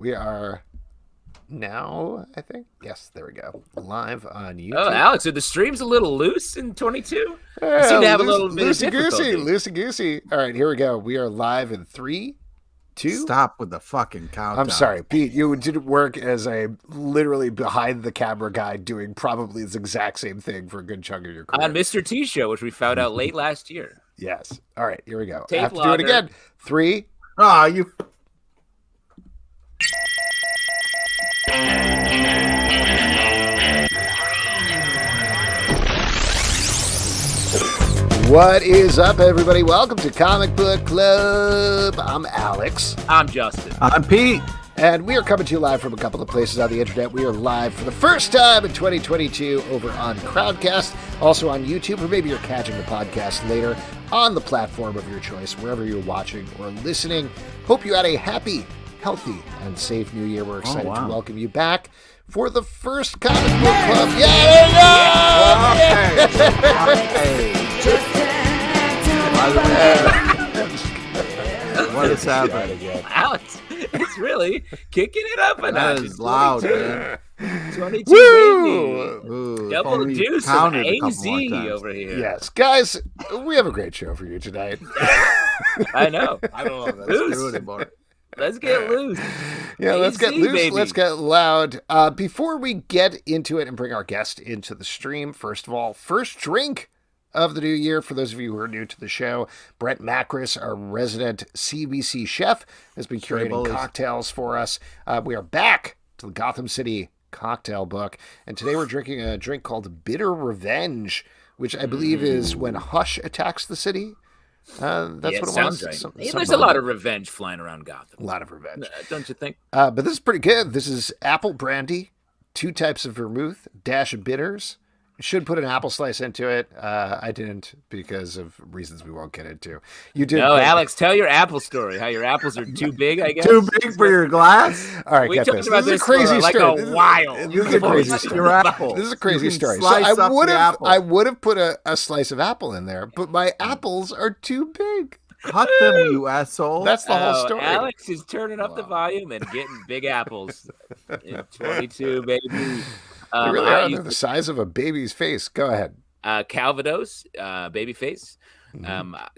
We are now, I think. Yes, there we go. Live on YouTube. Oh, Alex, are the streams a little loose in 22? You seem to have a little bit of difficulty. Loosey-goosey. All right, here we go. We are live in 3, 2. Stop with the fucking countdown. I'm sorry, Pete. You didn't work as a literally behind the camera guy doing probably the exact same thing for a good chunk of your career. On Mr. T Show, which we found out late last year. Yes. All right, here we go. Tape I have to logger. do it again. 3. Ah, you. What is up, everybody? Welcome to Comic Book Club. I'm Alex. I'm Justin. I'm Pete. And we are coming to you live from a couple of places on the internet. We are live for the first time in 2022 over on Crowdcast, also on YouTube, or maybe you're catching the podcast later on the platform of your choice, wherever you're watching or listening. Hope you had a happy, healthy, and safe new year. We're excited to welcome you back for the first Comic Book Club. What is happening? Alex, it's really kicking it up a That notch. is loud, man. 22, Woo! baby. Ooh, Double if only deuce of counted a couple AZ more times. over here. Yes, guys, we have a great show for you tonight. I know. I don't know if that's Loose. true anymore. Let's get loose. Yeah, let's get AZ, loose. baby. Let's get loud. Before we get into it and bring our guest into the stream, first of all, first drink of the new year. For those of you who are new to the show, Brent Macris, our resident CBC chef, has been curating cocktails for us. We are back to the Gotham City cocktail book, and today we're drinking a drink called Bitter Revenge, which I believe is when Hush attacks the city. That's what it sounds was. right. There's a lot of revenge flying around Gotham. A lot of revenge. Don't you think? But this is pretty good. This is apple brandy, 2 types of vermouth, dash of bitters. Should put an apple slice into it. I didn't because of reasons we won't get into. You did. No, Alex, tell your apple story. How your apples are too big, I guess. Too big for your glass? All right, We get talked this. about This is a this crazy for like story. a while. This is a crazy story. Your apple. This is a crazy You can story. So slice I up would the have, apple. I would have put a slice of apple in there, but my apples are too big. Cut them, you asshole. That's the whole story. Alex is turning up the volume and getting big apples in 22, baby. They really I are. used They're the size of a baby's face. Go ahead. Calvados, baby face,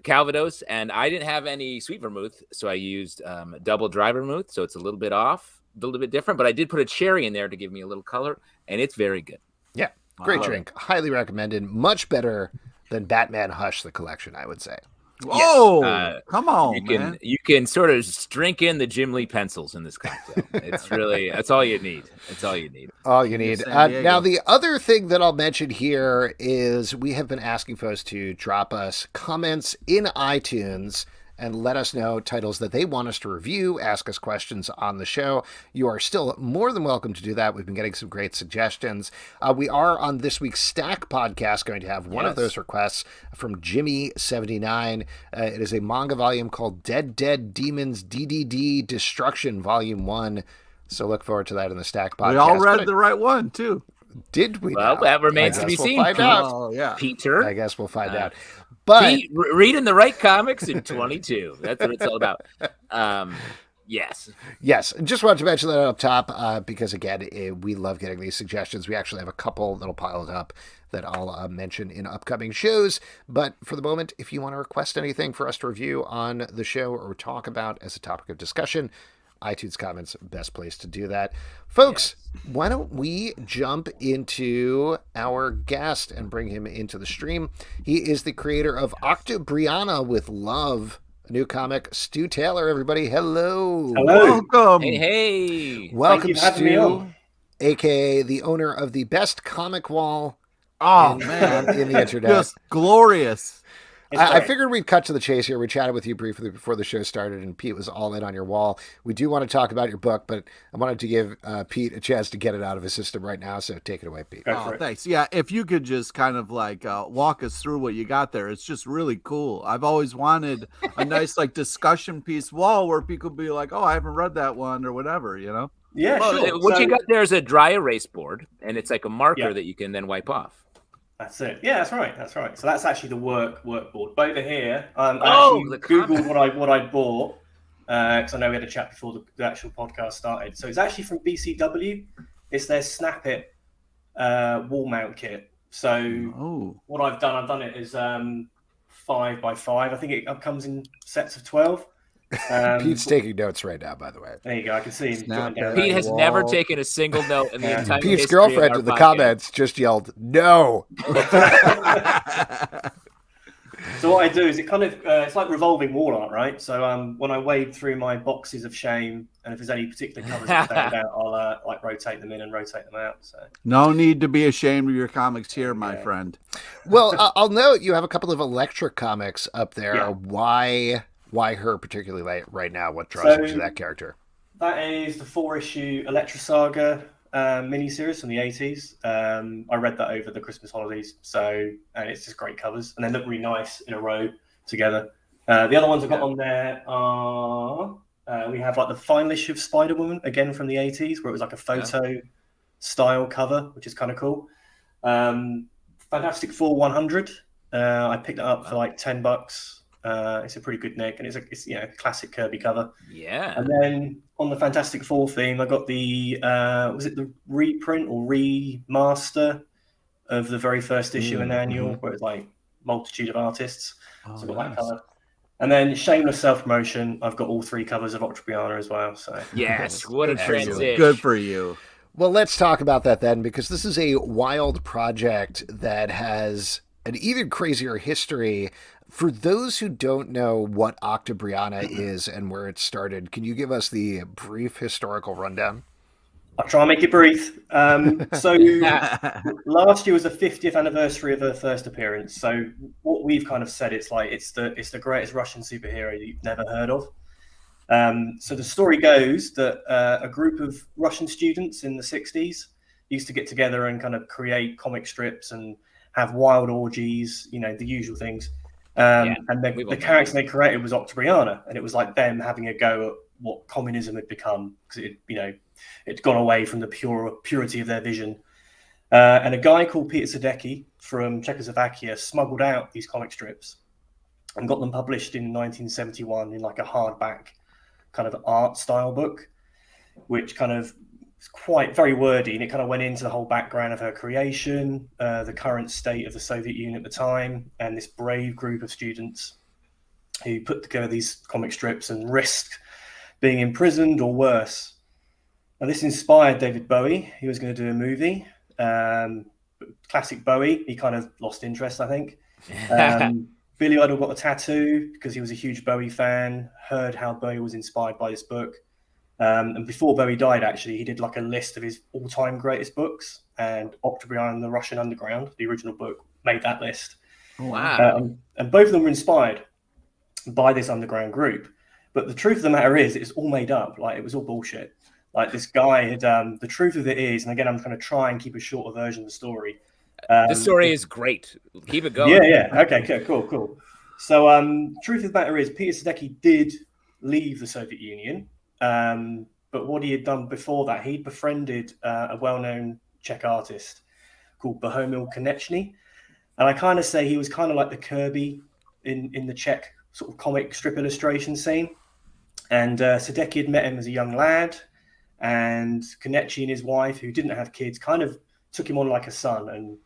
Calvados, and I didn't have any sweet vermouth, so I used double dry vermouth, so it's a little bit off, a little bit different, but I did put a cherry in there to give me a little color, and it's very good. Yeah, great drink. Highly recommended. Much better than Batman Hush, the collection, I would say. Whoa, come on, man. You can sort of drink in the Jim Lee pencils in this cocktail. It's really, that's all you need. That's all you need. All you need. Now, the other thing that I'll mention here is we have been asking folks to drop us comments in iTunes and let us know titles that they want us to review, ask us questions on the show. You are still more than welcome to do that. We've been getting some great suggestions. We are on this week's Stack podcast going to have one of those requests from Jimmy79. It is a manga volume called Dead Demons DDD Destruction Volume 1. So look forward to that in the Stack podcast. We all read the right one, too. Did we? Well, that remains to be seen. We'll find out. Oh, yeah. Peter. I guess we'll find out. But reading the right comics in 22. That's what it's all about. Yes. Just wanted to mention that up top because, again, we love getting these suggestions. We actually have a couple that'll pile up that I'll mention in upcoming shows. But for the moment, if you want to request anything for us to review on the show or talk about as a topic of discussion, iTunes comments, best place to do that. Folks, why don't we jump into our guest and bring him into the stream? He is the creator of Octobriana With Love, a new comic. Stu Taylor, everybody. Hello. Welcome. Hey. Welcome, Stu, a.k.a. the owner of the best comic wall Oh, in man. the internet. Just glorious. I figured we'd cut to the chase here. We chatted with you briefly before the show started, and Pete was all in on your wall. We do want to talk about your book, but I wanted to give Pete a chance to get it out of his system right now, so take it away, Pete. Oh, thanks. Yeah, if you could just kind of like walk us through what you got there. It's just really cool. I've always wanted a nice like discussion piece wall where people could be like, oh, I haven't read that one or whatever, you know? Yeah, sure. What you got there is a dry erase board, and it's like a marker that you can then wipe off. That's it. Yeah, that's right. That's right. So that's actually the workboard. But over here, I Oh, actually the Googled comic. what I bought, because I know we had a chat before the actual podcast started. So it's actually from BCW. It's their Snap It wall mount kit. So what I've done it as 5x5. I think it comes in sets of 12. Pete's taking notes right now, by the way. There you go. I can see him jotting down. Pete has never taken a single note in the entire Pete's history girlfriend of in the our podcast. comments just yelled, "No." So what I do is it kind of it's like revolving wall art, right? So when I wade through my boxes of shame, and if there's any particular covers that stand out, I'll like rotate them in and rotate them out. So no need to be ashamed of your comics here, my friend. Well, I'll note you have a couple of electric comics up there. Yeah. Why her particularly right now? What draws you to that character? That is the 4-issue Electra Saga miniseries from the 80s. I read that over the Christmas holidays, and it's just great covers, and they look really nice in a row together. The other ones I've got on there are we have like the final issue of Spider-Woman, again from the 80s, where it was like a photo style cover, which is kind of cool. Fantastic Four 100. I picked it up for like $10. It's a pretty good nick, and it's classic Kirby cover. Yeah. And then on the Fantastic Four theme, I got the was it the reprint or remaster of the very first issue and annual, where it's like multitude of artists. So I got that cover. And then shameless self-promotion, I've got all 3 covers of Octobriana as well. So yes, what a transition. Good for you. Well, let's talk about that then, because this is a wild project that has an even crazier history. For those who don't know what Octobriana is and where it started, can you give us the brief historical rundown? I'll try and make it brief. So last year was the 50th anniversary of her first appearance. So what we've kind of said, it's the greatest Russian superhero you've never heard of. So the story goes that a group of Russian students in the 60s used to get together and kind of create comic strips and have wild orgies, the usual things. And the character they created was Octobriana, and it was like them having a go at what communism had become, because it'd gone away from the purity of their vision. And a guy called Peter Sadecki from Czechoslovakia smuggled out these comic strips and got them published in 1971 in like a hardback kind of art style book, which kind of quite very wordy, and it kind of went into the whole background of her creation, the current state of the Soviet Union at the time, and this brave group of students who put together these comic strips and risked being imprisoned or worse. Now, this inspired David Bowie. He was going to do a movie. Classic Bowie. He kind of lost interest, I think. Billy Idol got a tattoo because he was a huge Bowie fan, heard how Bowie was inspired by this book. And before Bowie died, actually, he did like a list of his all-time greatest books, and Octobriana and the Russian Underground, the original book, made that list. Wow. And both of them were inspired by this underground group. But the truth of the matter is, it's all made up. Like, it was all bullshit. Like, this guy had, the truth of it is, and again, I'm going to try and keep a shorter version of the story. The story is great. Keep it going. Yeah. Okay, cool. So, truth of the matter is, Peter Sadecki did leave the Soviet Union. But what he had done before that, he'd befriended a well-known Czech artist called Bohumil Konečný. And I kind of say he was kind of like the Kirby in the Czech sort of comic strip illustration scene. And Sadecki had met him as a young lad, and Konečný and his wife, who didn't have kids, kind of took him on like a son. And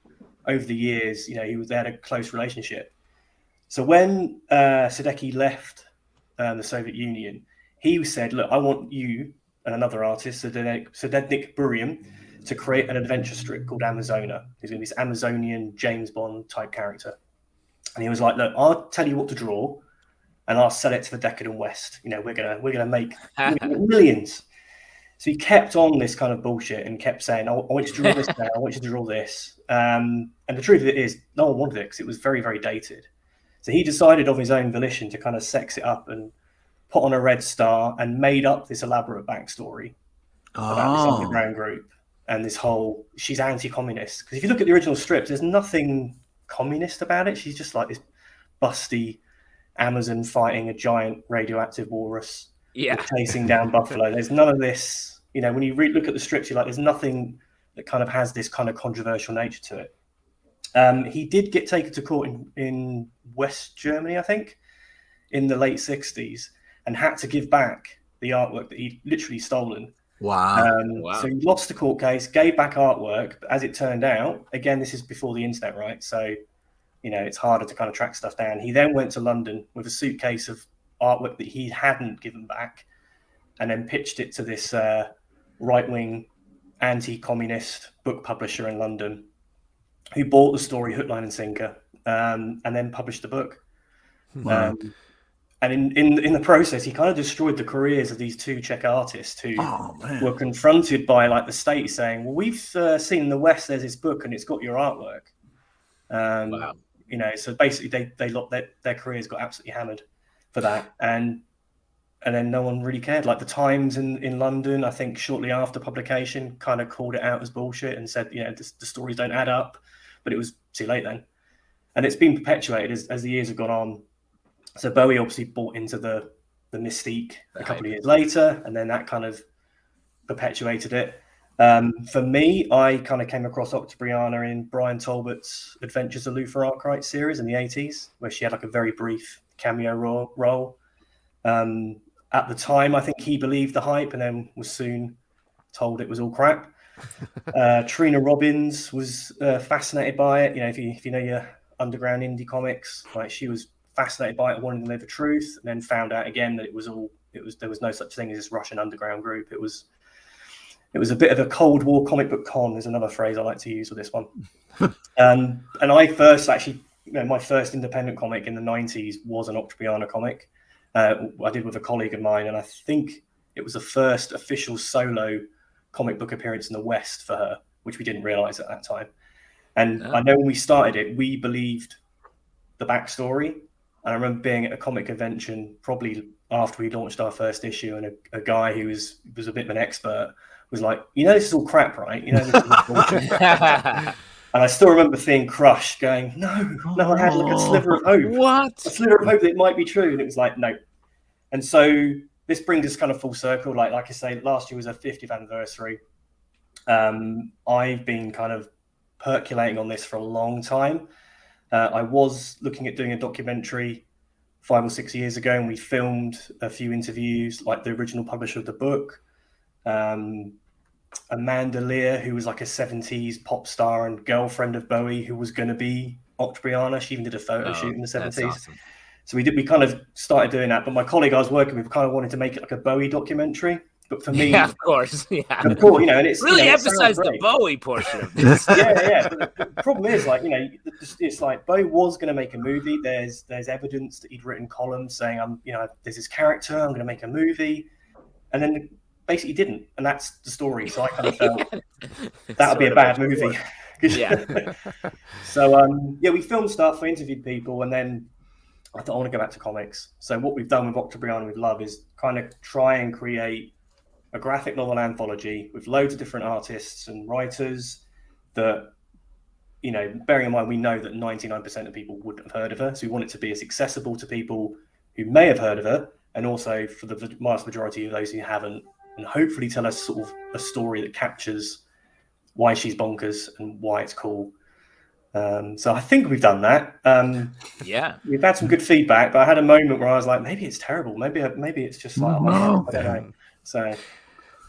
over the years, they had a close relationship. So when Sadecki left the Soviet Union, he said, look, I want you and another artist, Zdeněk Burian, to create an adventure strip called Amazona. He's going to be this Amazonian James Bond type character. And he was like, look, I'll tell you what to draw, and I'll sell it to the decadent West. We're gonna make millions. So he kept on this kind of bullshit and kept saying, I want you to draw this now, I want you to draw this. And the truth of it is, no one wanted it because it was very, very dated. So he decided of his own volition to kind of sex it up and put on a red star and made up this elaborate backstory about this underground group and this whole, she's anti-communist. Because if you look at the original strips, there's nothing communist about it. She's just like this busty Amazon fighting a giant radioactive walrus, chasing down buffalo. There's none of this, when you look at the strips, you're like, there's nothing that kind of has this kind of controversial nature to it. He did get taken to court in West Germany, I think, in the late 60s. and had to give back the artwork that he'd literally stolen. Wow. Wow. So he lost the court case, gave back artwork, but as it turned out, again, this is before the internet, right? So, it's harder to kind of track stuff down. He then went to London with a suitcase of artwork that he hadn't given back, and then pitched it to this right-wing anti-communist book publisher in London, who bought the story hook, line, and sinker, and then published the book. Wow. And in the process, he kind of destroyed the careers of these two Czech artists who were confronted by like the state saying, well, we've seen in the West there's this book and it's got your artwork. Wow. So basically their careers got absolutely hammered for that. And then no one really cared. Like the Times in London, I think shortly after publication, kind of called it out as bullshit and said, the stories don't add up. But it was too late then. And it's been perpetuated as the years have gone on. So Bowie obviously bought into the mystique a couple of years later, and then that kind of perpetuated it. For me, I kind of came across Octobriana in Brian Talbot's Adventures of Luther Arkwright series in the 80s, where she had like a very brief cameo role. At the time, I think he believed the hype and then was soon told it was all crap. Trina Robbins was fascinated by it. If you know your underground indie comics, like she was fascinated by it, wanted to know the truth, and then found out again that there was no such thing as this Russian underground group. It was a bit of a Cold War comic book con, is another phrase I like to use with this one. And I first actually, my first independent comic in the 90s was an Octobriana comic. I did with a colleague of mine, and I think it was the first official solo comic book appearance in the West for her, which we didn't realize at that time. And I know when we started it, we believed the backstory. And I remember being at a comic convention probably after we launched our first issue, and a guy who was a bit of an expert was like, this is all crap, right? This is all bullshit. And I still remember being crushed, going, no, I had like a sliver of hope. What? A sliver of hope that it might be true. And it was like, no. And so this brings us kind of full circle. Like I say, last year was our 50th anniversary. I've been kind of percolating on this for a long time. I was looking at doing a documentary 5 or 6 years ago, and we filmed a few interviews, like the original publisher of the book, Amanda Lear, who was like a 70s pop star and girlfriend of Bowie, who was going to be Octobriana. She even did a photo shoot in the 70s. Awesome. So we kind of started doing that. But my colleague I was working with kind of wanted to make it like a Bowie documentary. But for me, of course, and it's really emphasize the Bowie portion of this. But the problem is, like, it's like Bowie was going to make a movie. There's evidence that he'd written columns saying, there's this character, I'm going to make a movie, and then basically didn't, and that's the story. So I kind of felt that would be a bad movie. So we filmed stuff, I interviewed people, and then I thought I want to go back to comics. So what we've done with Octobriana With Love is kind of try and create a graphic novel anthology with loads of different artists and writers that, bearing in mind, we know that 99% of people wouldn't have heard of her. So we want it to be as accessible to people who may have heard of her, and also for the vast majority of those who haven't, and hopefully tell us sort of a story that captures why she's bonkers and why it's cool. So I think we've done that. We've had some good feedback, but I had a moment where I was like, maybe it's terrible. Maybe it's just like, I don't know. So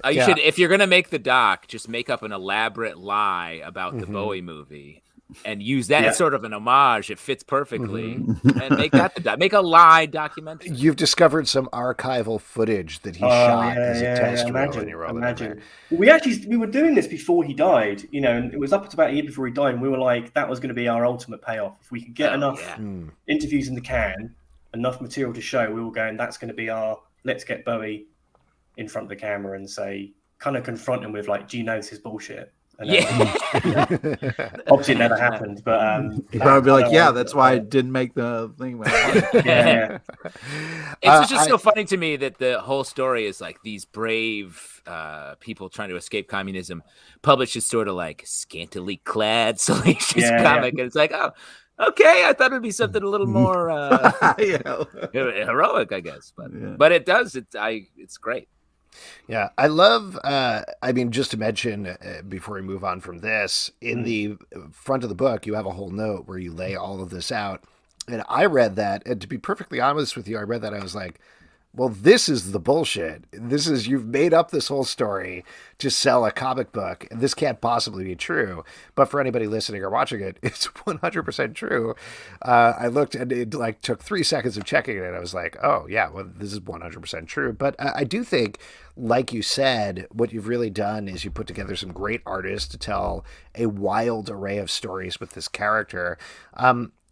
you should, if you're going to make the doc, just make up an elaborate lie about the Bowie movie and use that as sort of an homage. It fits perfectly. And make that make a lie documentary. You've discovered some archival footage that he shot as a test reel. Imagine. We were doing this before he died, and it was up to about a year before he died, and we were like, that was going to be our ultimate payoff. If we could get enough interviews in the can, enough material to show, we were going, that's going to be our, let's get Bowie in front of the camera and say, kind of confront him with like, do you know this is bullshit? And obviously it never happened, but you'd probably be like, that's why I didn't make the thing. It's just so funny to me that the whole story is like these brave people trying to escape communism published this sort of like scantily clad salacious comic, and it's like, oh, okay, I thought it'd be something a little more heroic, I guess, but it does. It's great. Yeah, I love, just to mention, before we move on from this, in the front of the book, you have a whole note where you lay all of this out. And I read that, and to be perfectly honest with you, I read that, I was like, well, this is the bullshit. This is, you've made up this whole story to sell a comic book, and this can't possibly be true. But for anybody listening or watching it, it's 100% true. I looked, and it like took 3 seconds of checking it, and I was like, oh yeah, well, this is 100% true. But I do think, like you said, what you've really done is you put together some great artists to tell a wild array of stories with this character.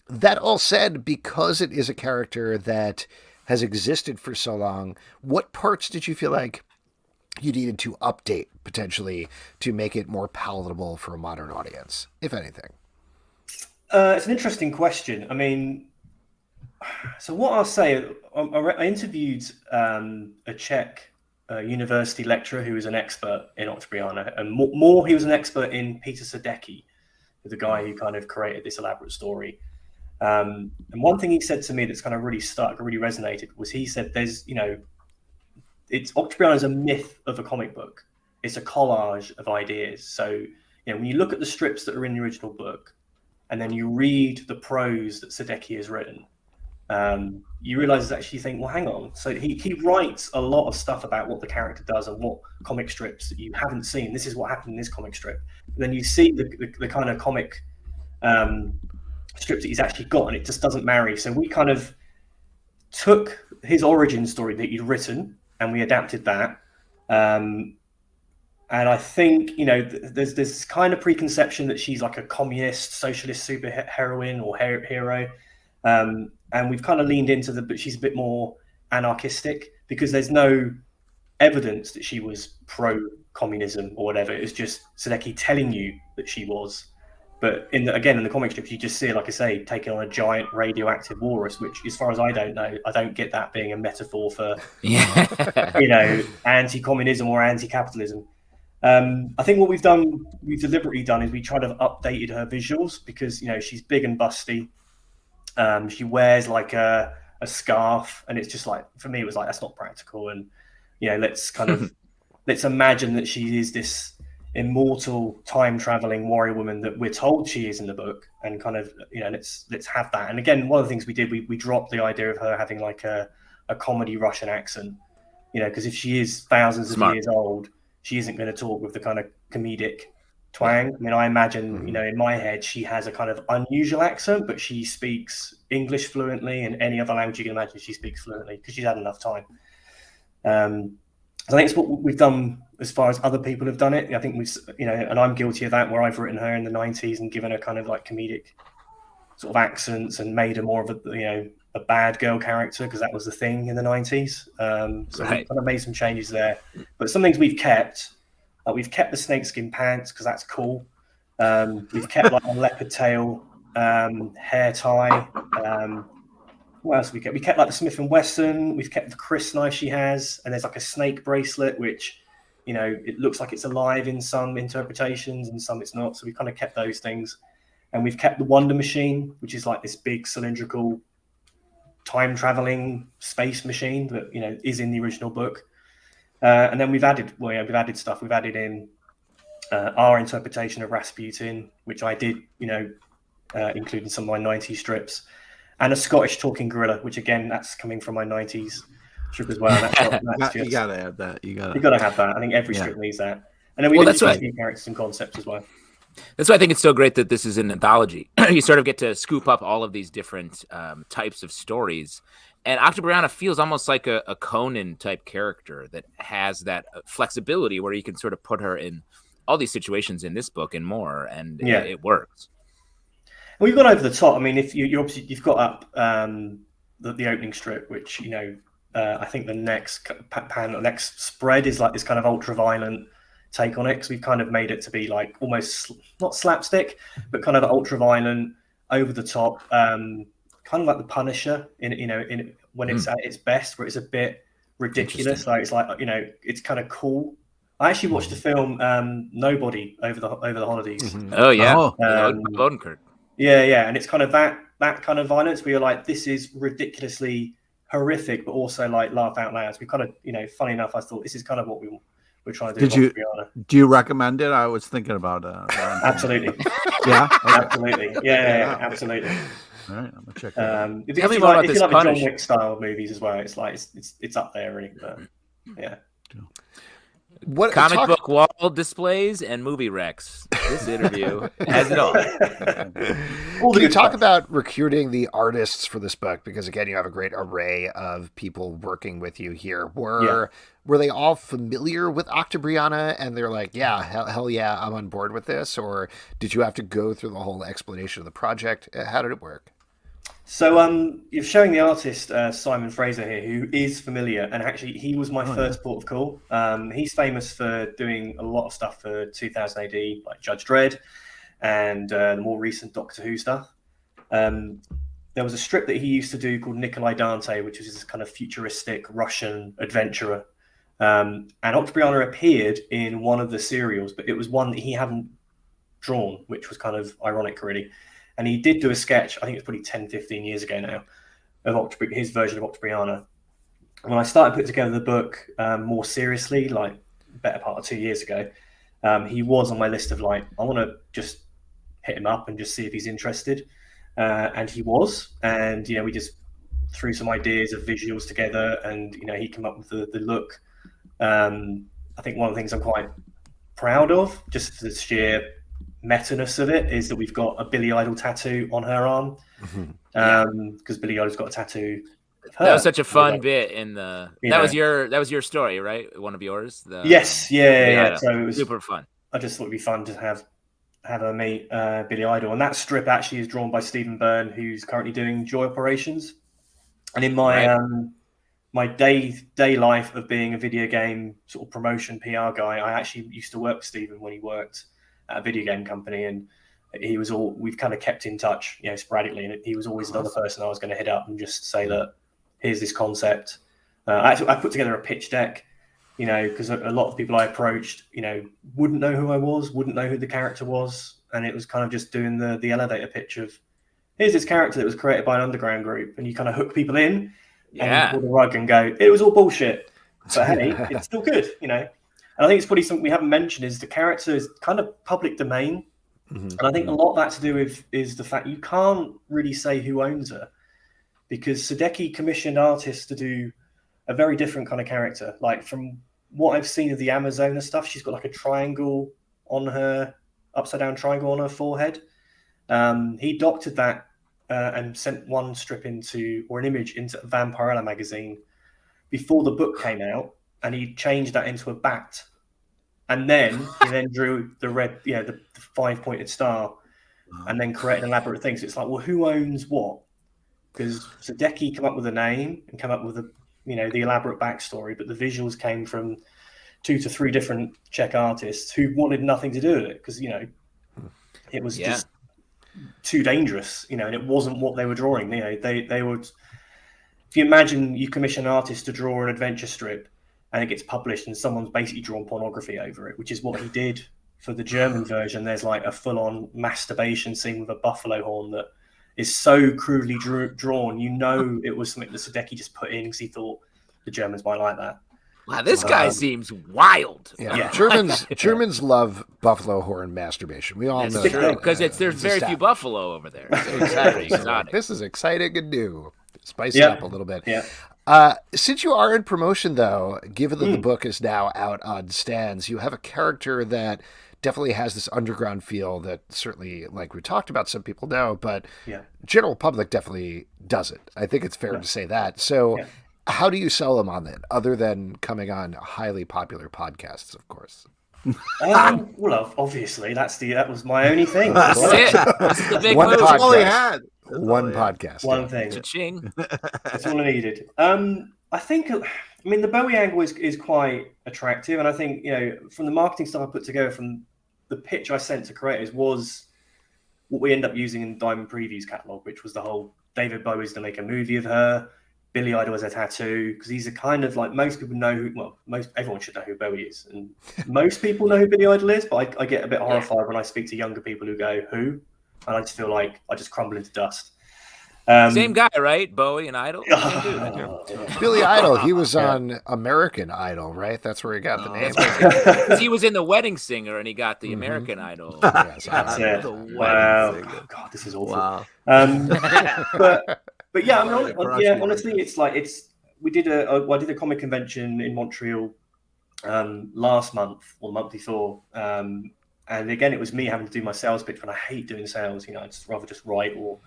That all said, because it is a character that has existed for so long, what parts did you feel like you needed to update potentially to make it more palatable for a modern audience, if anything? It's an interesting question. I mean, so what I'll say, I interviewed a Czech university lecturer who was an expert in Octobriana, and more he was an expert in Peter Sadecki, the guy who kind of created this elaborate story. And one thing he said to me that's kind of really stuck, really resonated, was he said, there's, it's Octobriana is a myth of a comic book. It's a collage of ideas. So, when you look at the strips that are in the original book, and then you read the prose that Sadecki has written, you realize actually think, well, hang on. So he writes a lot of stuff about what the character does and what comic strips that you haven't seen. This is what happened in this comic strip. And then you see the kind of comic strip that he's actually got, and it just doesn't marry. So we kind of took his origin story that he'd written and we adapted that. And I think, there's this kind of preconception that she's like a communist, socialist super heroine or hero. And we've kind of leaned into but she's a bit more anarchistic, because there's no evidence that she was pro-communism or whatever. It was just Sadecki telling you that she was. But in the comic strips, you just see her, like I say, taking on a giant radioactive walrus, which, as far as I don't get that being a metaphor for, anti-communism or anti-capitalism. I think what we've deliberately done is we tried to have updated her visuals, because, she's big and busty. She wears like a scarf, and it's just like, for me, it was like, that's not practical. And, let's imagine that she is this immortal time-traveling warrior woman that we're told she is in the book, and kind of, let's have that. And again, one of the things we did, we dropped the idea of her having like a comedy Russian accent, because if she is thousands of years old, she isn't going to talk with the kind of comedic twang. I mean, I imagine, in my head, she has a kind of unusual accent, but she speaks English fluently, and any other language you can imagine she speaks fluently, because she's had enough time. So I think it's what we've done as far as other people have done it. I think we've, and I'm guilty of that, where I've written her in the 90s and given her kind of like comedic sort of accents and made her more of a bad girl character, because that was the thing in the 90s. So we've kind of made some changes there. But some things we've kept, we've kept the snakeskin pants, because that's cool. We've kept like a leopard tail hair tie. What else we kept? We kept like the Smith & Wesson. We've kept the Chris knife she has, and there's like a snake bracelet, which, it looks like it's alive in some interpretations and some it's not. So we kind of kept those things. And we've kept the Wonder Machine, which is like this big cylindrical time-traveling space machine that, is in the original book. And then we've added stuff. We've added in our interpretation of Rasputin, which I did, include in some of my 90s strips. And a Scottish talking gorilla, which again, that's coming from my 90s strip as well. You gotta add that. You gotta have that. I think every strip needs that. And then we did new characters and concepts as well. That's why I think it's so great that this is an anthology. You sort of get to scoop up all of these different types of stories. And Octobriana feels almost like a Conan type character that has that flexibility where you can sort of put her in all these situations in this book and more, and it works. Well, you've gone over the top. I mean, if you've got up the opening strip, which I think the next spread is like this kind of ultra-violent take on it, because we've kind of made it to be like almost not slapstick, but kind of ultra-violent, over the top, kind of like the Punisher in when it's at its best, where it's a bit ridiculous. Like it's kind of cool. I actually watched the film Nobody over the holidays. Mm-hmm. Oh yeah, Odenkirk. Yeah, and it's kind of that kind of violence where you're like, this is ridiculously horrific, but also like laugh out loud. So we kind of, funny enough, I thought this is kind of what we're trying to do. Do you recommend it? I was thinking about absolutely. Yeah, absolutely. Yeah, absolutely. All right, I'm gonna check that out. If Tell me you more like, about if you this like the John Punisher. Wick style movies as well, it's like it's up there really. But yeah. What Comic book wall displays and movie recs. This interview has it all. Can you talk about recruiting the artists for this book? Because again, you have a great array of people working with you here. Were they all familiar with Octobriana and they're like, yeah, hell yeah, I'm on board with this? Or did you have to go through the whole explanation of the project? How did it work? So you're showing the artist Simon Fraser here, who is familiar, and actually he was my first port of call. He's famous for doing a lot of stuff for 2000 AD, like Judge Dredd, and the more recent Doctor Who stuff. There was a strip that he used to do called Nikolai Dante, which is this kind of futuristic Russian adventurer. And Octobriana appeared in one of the serials, but it was one that he hadn't drawn, which was kind of ironic, really. And he did do a sketch, I think it's probably 10, 15 years ago now, of his version of Octobriana. When I started putting together the book more seriously, like better part of 2 years ago, he was on my list of like, I want to just hit him up and just see if he's interested. And he was. And, we just threw some ideas of visuals together and, he came up with the look. I think one of the things I'm quite proud of, just the sheer meta-ness of it, is that we've got a Billy Idol tattoo on her arm, because Billy Idol's got a tattoo of her. That was such a fun bit in the. That was your story, right? One of yours. Yes, yeah. So it was super fun. I just thought it'd be fun to have her meet Billy Idol, and that strip actually is drawn by Stephen Byrne, who's currently doing Joy Operations. And in my my day life of being a video game sort of promotion PR guy, I actually used to work with Stephen when he worked at a video game company, and we've kind of kept in touch, sporadically, and he was always another person I was going to hit up and just say, look, here's this concept. I put together a pitch deck, because a lot of people I approached, wouldn't know who I was, wouldn't know who the character was, and it was kind of just doing the elevator pitch of, here's this character that was created by an underground group, and you kind of hook people in, and pull the rug and go, it was all bullshit, but hey, it's still good, And I think it's probably something we haven't mentioned is the character is kind of public domain. And I think a lot of that to do with is the fact you can't really say who owns her, because Sadecki commissioned artists to do a very different kind of character. Like from what I've seen of the Amazona stuff, she's got like a triangle on her, upside down triangle on her forehead. He doctored that and sent one strip an image into Vampirella magazine before the book came out. And he changed that into a bat, and then he drew the red, the 5-pointed star, and then created elaborate things. So it's like, well, who owns what? Because Sadecki came up with a name and came up with the elaborate backstory, but the visuals came from 2 to 3 different Czech artists who wanted nothing to do with it because it was just too dangerous, and it wasn't what they were drawing. They would. If you imagine you commission an artist to draw an adventure strip, and it gets published and someone's basically drawn pornography over it, which is what he did for the German version. There's like a full-on masturbation scene with a buffalo horn that is so crudely drawn. It was something that Sadecki just put in because he thought the Germans might like that. Wow, this guy seems wild. Yeah. Germans love buffalo horn masturbation. We all know that. Because there's very few buffalo over there. Exactly. This is exciting and new. Spice it up a little bit. Yeah. Since you are in promotion, though, given that the book is now out on stands, you have a character that definitely has this underground feel that certainly, like we talked about, some people know, but general public definitely doesn't. I think it's fair to say that. So how do you sell them on it, other than coming on highly popular podcasts, of course? Well, obviously, that was my only thing. That's it. That's the big move. That's all he had. One podcast. One thing. Cha-ching. That's all I needed. I think, the Bowie angle is quite attractive. And I think, from the marketing stuff I put together, from the pitch I sent to creators was what we end up using in Diamond Previews catalog, which was the whole David Bowie's to make a movie of her, Billy Idol as a tattoo, because these are kind of like, most people know everyone should know who Bowie is. And most people know who Billy Idol is, but I get a bit horrified when I speak to younger people who go, who? And I just feel like I just crumble into dust. Same guy, right? Bowie and Idol. Same dude, right there. Billy Idol, he was on American Idol, right? That's where he got the name. Because he was in The Wedding Singer and he got the American Idol. Yes, That's it. The Wedding Wow. Singer. God, this is awful. Wow. But yeah, I mean, Crosby honestly, it's like I did a comic convention in Montreal last month or the month before, and again, it was me having to do my sales pitch, and I hate doing sales. I'd rather just write or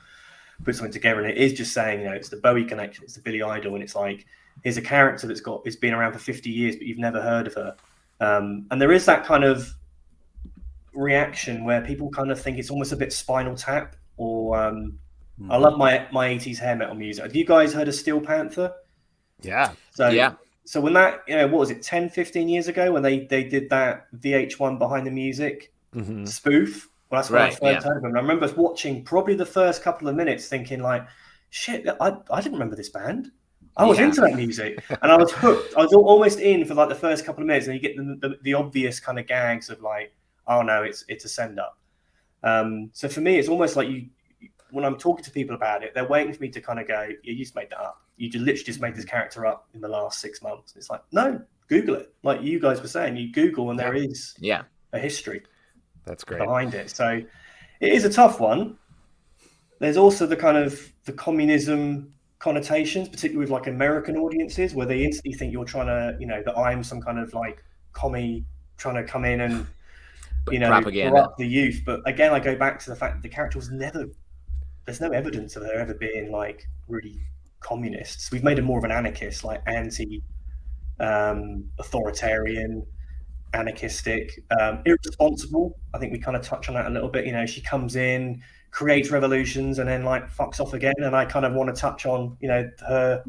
put something together, and it is just saying, it's the Bowie connection, it's the Billy Idol, and it's like, here's a character it's been around for 50 years, but you've never heard of her, and there is that kind of reaction where people kind of think it's almost a bit Spinal Tap, or I love my 80s hair metal music. Have you guys heard of Steel Panther? Yeah. So when that, what was it, 10, 15 years ago when they did that VH1 Behind the Music spoof? Well, that's when I first heard of them. And I remember watching probably the first couple of minutes thinking like, shit, I didn't remember this band. I was into that music. And I was hooked. I was almost in for like the first couple of minutes, and you get the obvious kind of gags of like, oh no, it's a send up. So for me, it's almost like when I'm talking to people about it, they're waiting for me to kind of go, you just made that up. You literally just made this character up in the last 6 months. It's like, no, Google it. Like you guys were saying, you Google and there is a history. That's great. Behind it. So it is a tough one. There's also the kind of the communism connotations, particularly with like American audiences, where they instantly think you're trying to, that I'm some kind of like commie trying to come in and, propaganda, corrupt the youth. But again, I go back to the fact that the character was there's no evidence of her ever being like really communists. We've made her more of an anarchist, like authoritarian, anarchistic, irresponsible. I think we kind of touch on that a little bit. She comes in, creates revolutions, and then like fucks off again. And I kind of want to touch on, her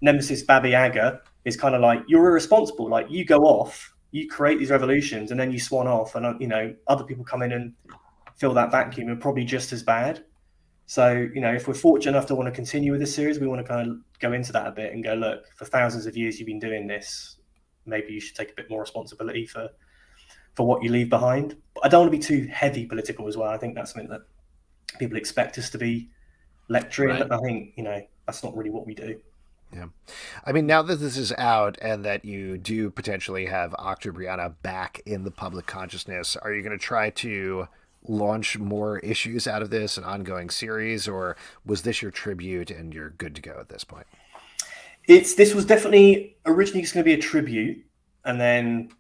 nemesis Baba Yaga is kind of like, you're irresponsible. Like you go off, you create these revolutions, and then you swan off, and other people come in and fill that vacuum are probably just as bad. So, if we're fortunate enough to want to continue with this series, we want to kind of go into that a bit and go, look, for thousands of years you've been doing this. Maybe you should take a bit more responsibility for what you leave behind. But I don't want to be too heavy political as well. I think that's something that people expect us to be lecturing. Right. I think, that's not really what we do. Yeah. I mean, now that this is out and that you do potentially have Octobriana back in the public consciousness, are you going to try to launch more issues out of this, an ongoing series, or was this your tribute and you're good to go at this point? This was definitely originally just going to be a tribute, and then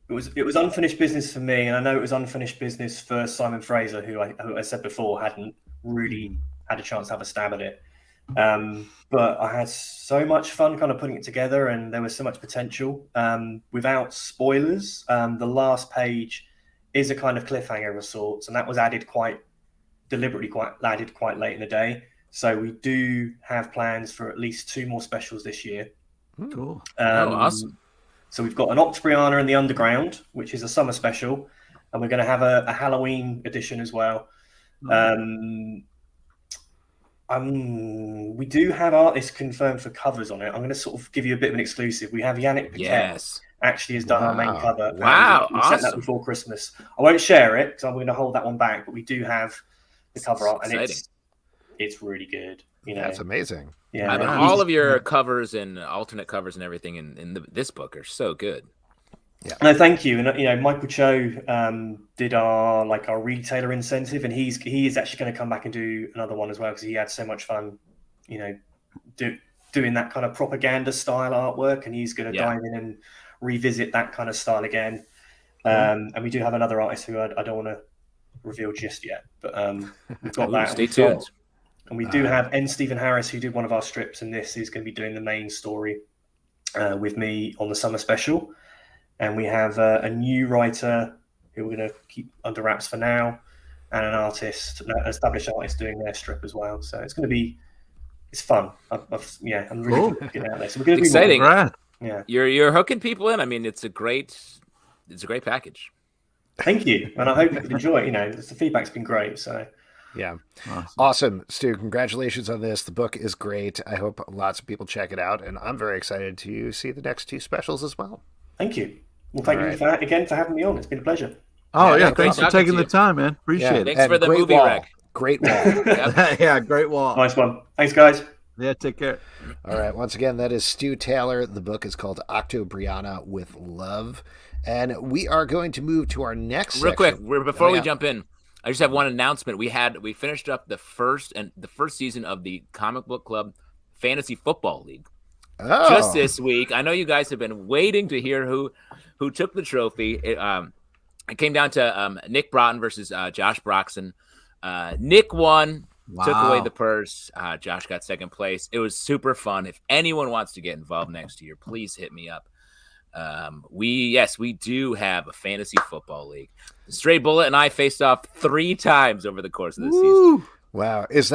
it was unfinished business for me, and I know it was unfinished business for Simon Fraser, who I said before hadn't really had a chance to have a stab at it. But I had so much fun kind of putting it together, and there was so much potential. Without spoilers, the last page is a kind of cliffhanger of sorts, and that was added quite deliberately, quite late in the day. So we do have plans for at least 2 more specials this year. Cool. Awesome. So we've got an Octobriana in the Underground, which is a summer special, and we're going to have a Halloween edition as well. We do have artists confirmed for covers on it. I'm going to sort of give you a bit of an exclusive. We have Yannick Paquette actually has done our main cover. Wow, we sent that before Christmas. I won't share it because I'm going to hold that one back, but we do have the cover art, and it's really good. That's amazing. Yeah, I mean, all of your covers and alternate covers and everything in this book are so good. Yeah. No, thank you. And Michael Cho did our retailer incentive, and he is actually going to come back and do another one as well because he had so much fun, doing that kind of propaganda style artwork, and he's going to dive in and revisit that kind of style again. And we do have another artist who I don't want to reveal just yet, but we've got that. Stay tuned. And we do have Stephen Harris, who did one of our strips, and this is going to be doing the main story with me on the summer special. And we have a new writer who we're going to keep under wraps for now, and an established artist doing their strip as well. So it's going to be, it's fun. I'm really looking out there. So we're going to be exciting. Yeah, you're hooking people in. I mean, it's a great package. Thank you, and I hope you enjoy it. The feedback's been great. So. Yeah. Awesome. Stu, congratulations on this. The book is great. I hope lots of people check it out, and I'm very excited to see the next 2 specials as well. Thank you. Well, thank you for having me on. It's been a pleasure. Oh, yeah. Thanks for taking the time, man. Appreciate it. Thanks for the movie rec. Great wall. Yeah, great wall. Nice one. Thanks, guys. Yeah, take care. All right. Once again, that is Stu Taylor. The book is called Octobriana With Love. And we are going to move to our next Real section. quick, before we jump in, I just have one announcement. We finished up the first season of the Comic Book Club Fantasy Football League. Oh. Just this week. I know you guys have been waiting to hear who took the trophy. It came down to Nick Broughton versus Josh Broxson. Nick won, took away the purse. Josh got second place. It was super fun. If anyone wants to get involved next year, please hit me up. We do have a fantasy football league. Stray Bullet and I faced off 3 times over the course of the season. Wow. Was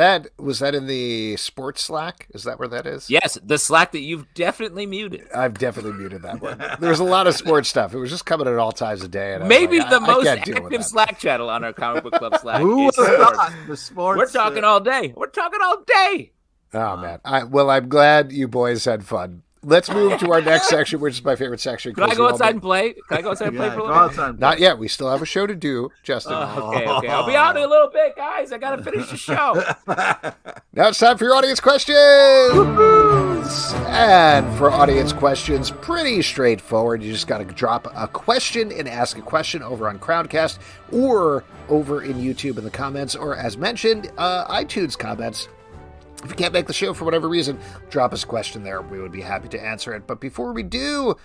that in the sports Slack? Is that where that is? Yes, the Slack that you've definitely muted. I've definitely muted that one. There was a lot of sports stuff. It was just coming at all times of day. And maybe like, the most active Slack channel on our Comic Book Club Slack. Who is would have sports. thought the sports? We're talking all day. Oh, man. I'm glad you boys had fun. Let's move to our next section, which is my favorite section. Can I go outside and play? For a little bit? Not yet. We still have a show to do, Justin. Okay. I'll be out in a little bit, guys. I got to finish the show. Now it's time for your audience questions. And for audience questions, pretty straightforward. You just got to drop a question and ask a question over on Crowdcast or over in YouTube in the comments, or as mentioned, iTunes comments. If you can't make the show for whatever reason, drop us a question there. We would be happy to answer it. But before we do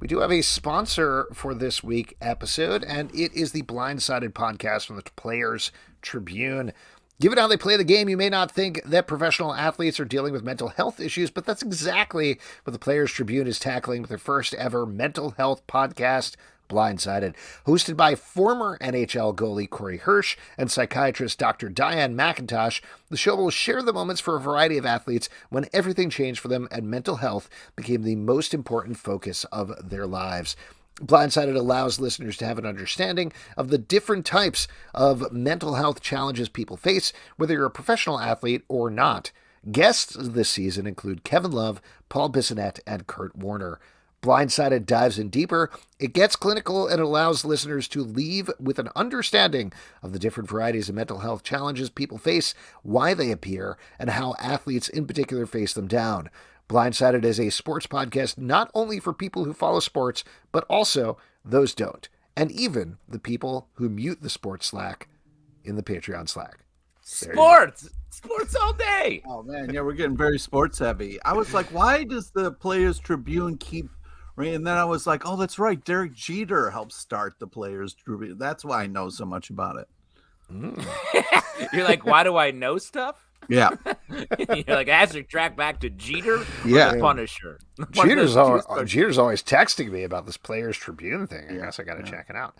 have a sponsor for this week episode, and it is the Blindsided podcast from the Players Tribune. Given how they play the game, you may not think that professional athletes are dealing with mental health issues, but that's exactly what the Players Tribune is tackling with their first ever mental health podcast, Blindsided. Hosted by former NHL goalie Corey Hirsch and psychiatrist Dr. Diane McIntosh, the show will share the moments for a variety of athletes when everything changed for them and mental health became the most important focus of their lives. Blindsided allows listeners to have an understanding of the different types of mental health challenges people face, whether you're a professional athlete or not. Guests this season include Kevin Love, Paul Bissonnette, and Kurt Warner. Blindsided dives in deeper, it gets clinical, and allows listeners to leave with an understanding of the different varieties of mental health challenges people face, why they appear, and how athletes in particular face them down. Blindsided is a sports podcast not only for people who follow sports, but also those don't, and even the people who mute the sports Slack in the Patreon Slack. Sports all day. Oh man, yeah, we're getting very sports heavy. I was like, why does the Players Tribune keep? And then I was like, oh, that's right. Derek Jeter helped start the Players Tribune. That's why I know so much about it. You're like, why do I know stuff? Yeah. You're like, I have to track back to Jeter. Yeah. The Punisher. Jeter's always texting me about this Players Tribune thing. I guess I got to check it out.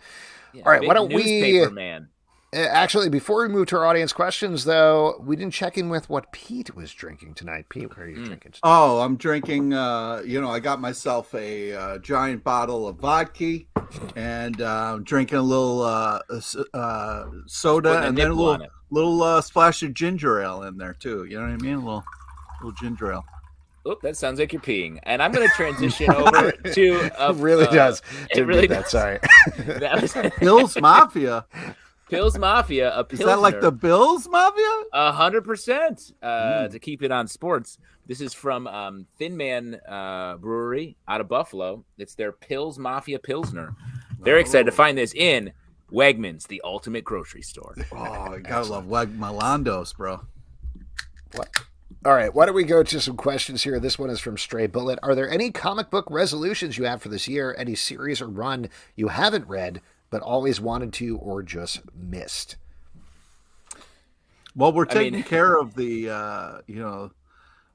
Yeah, all right, why don't we? Man. Actually, before we move to our audience questions, though, we didn't check in with what Pete was drinking tonight. Pete, what are you drinking tonight? Oh, I'm drinking, I got myself a giant bottle of vodka and drinking a little soda and then a little splash of ginger ale in there, too. You know what I mean? A little ginger ale. Oh, that sounds like you're peeing. And I'm going to transition over to... It really does. It really does. Sorry. That was Bill's Mafia. Pills Mafia, a Pilsner. Is that like the Bills Mafia? 100%. To keep it on sports. This is from Thin Man Brewery out of Buffalo. It's their Pills Mafia Pilsner. Very excited to find this in Wegmans, the ultimate grocery store. Oh, you gotta love Malandos, bro. What? All right, why don't we go to some questions here? This one is from Stray Bullet. Are there any comic book resolutions you have for this year? Any series or run you haven't read but always wanted to or just missed? Well, we're taking care of the,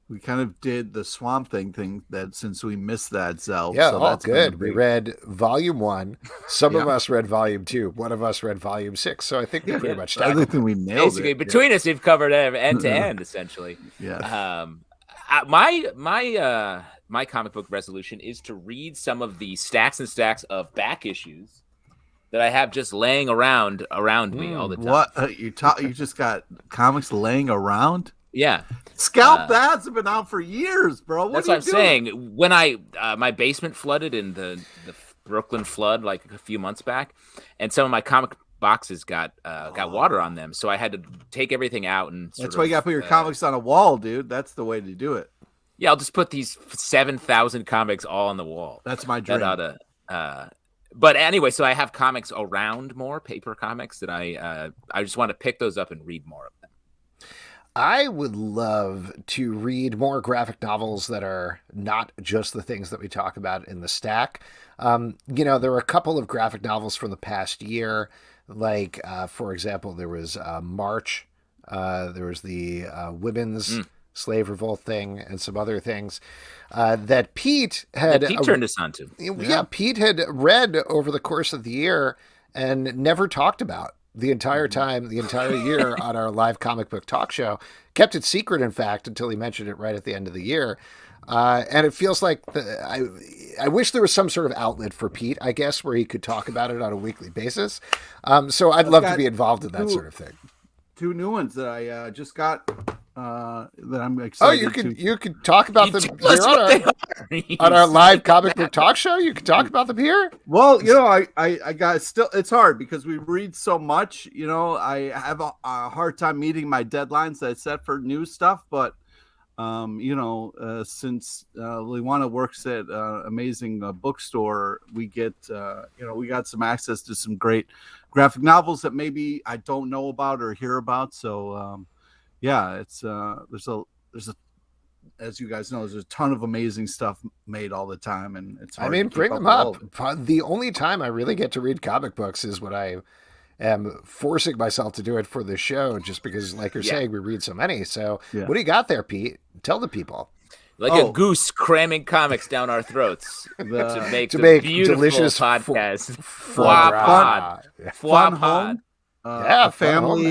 we kind of did the Swamp thing that since we missed that, Zell. Yeah, so that's good. We read volume 1. Some of us read volume 2. One of us read volume 6. So I think we pretty much I think we nailed Basically, it. between us, we've covered end to end, essentially. Yeah. My comic book resolution is to read some of the stacks and stacks of back issues that I have just laying around me all the time. What you just got comics laying around? Yeah, Scalp that's been out for years, bro. That's what I'm saying. When my basement flooded in the Brooklyn flood like a few months back, and some of my comic boxes got water on them, so I had to take everything out and. That's why you got to put your comics on a wall, dude. That's the way to do it. Yeah, I'll just put these 7,000 comics all on the wall. That's my dream. But anyway, so I have comics around more, paper comics that I just want to pick those up and read more of them. I would love to read more graphic novels that are not just the things that we talk about in the stack. There were a couple of graphic novels from the past year, like, for example, there was March. There was the women's slave revolt thing and some other things that Pete turned us on to. Yeah, Pete had read over the course of the year and never talked about. The entire time, the entire year on our live comic book talk show. Kept it secret, in fact, until he mentioned it right at the end of the year. And it feels like I wish there was some sort of outlet for Pete, I guess, where he could talk about it on a weekly basis. So I'd love to be involved in that sort of thing. 2 new ones that I just got that I'm excited. You could talk about them here on our live comic book talk show. You could talk about them here. Well, I got still. It's hard because we read so much. I have a hard time meeting my deadlines that I set for new stuff. But since Lewana works at amazing bookstore, we get we got some access to some great graphic novels that maybe I don't know about or hear about. So it's there's a as you guys know, there's a ton of amazing stuff made all the time, and it's hard to bring them up. The only time I really get to read comic books is when I am forcing myself to do it for the show, just because, like you're saying, we read so many. So what do you got there, Pete? Tell the people. Like a goose cramming comics down our throats to make beautiful delicious podcast. Fun home. A family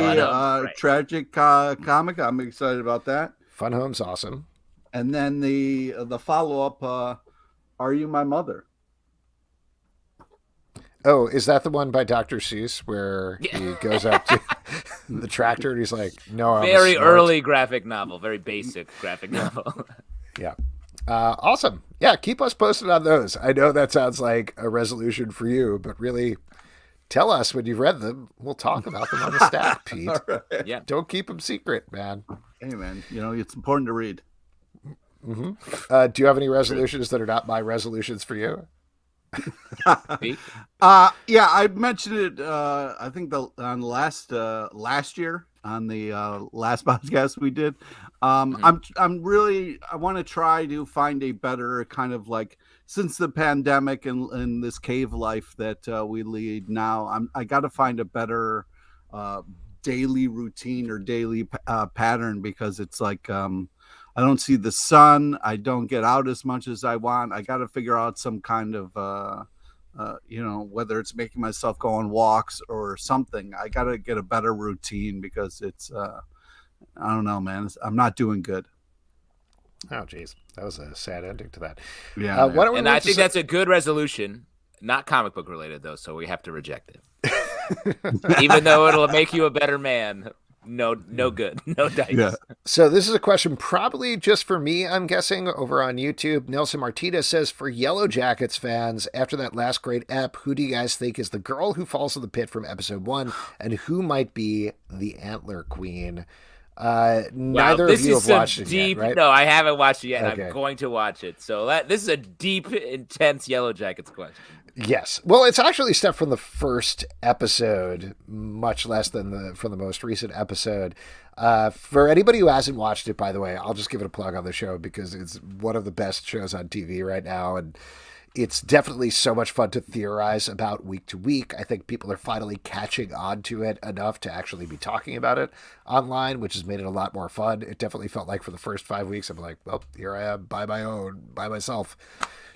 tragic comic. I'm excited about that. Fun Home's awesome. And then the follow-up, Are You My Mother? Oh, is that the one by Dr. Seuss where he goes up to the tractor and he's like, no, I'm very early graphic novel, very basic graphic novel. Yeah. Awesome. Yeah, keep us posted on those. I know that sounds like a resolution for you, but really tell us when you've read them. We'll talk about them on the stack, Pete. Right. Yeah. Don't keep them secret, man. Hey, man, it's important to read. Mm-hmm. Do you have any resolutions that are not my resolutions for you? I mentioned it. I think on last year on the last podcast we did. I want to try to find a better kind of, like, since the pandemic and this cave life that we lead now. I got to find a better daily routine or daily pattern, because it's like I don't see the sun. I don't get out as much as I want. I got to figure out some kind of, whether it's making myself go on walks or something. I got to get a better routine, because it's, I don't know, man. I'm not doing good. Oh, geez. That was a sad ending to that. Yeah. I think that's a good resolution. Not comic book related, though, so we have to reject it. Even though it'll make you a better man. No good. No dice. Yeah. So this is a question probably just for me, I'm guessing, over on YouTube. Nelson Martinez says, for Yellow Jackets fans, after that last great ep, who do you guys think is the girl who falls in the pit from episode 1, and who might be the Antler Queen? Neither of you have watched it yet, right? No, I haven't watched it yet. Okay. I'm going to watch it. So this is a deep, intense Yellow Jackets question. Yes. Well, it's actually stuff from the first episode, much less than from the most recent episode. For anybody who hasn't watched it, by the way, I'll just give it a plug on the show, because it's one of the best shows on TV right now. And it's definitely so much fun to theorize about week to week. I think people are finally catching on to it enough to actually be talking about it online, which has made it a lot more fun. It definitely felt like for the first 5 weeks, I'm like, well, here I am by myself,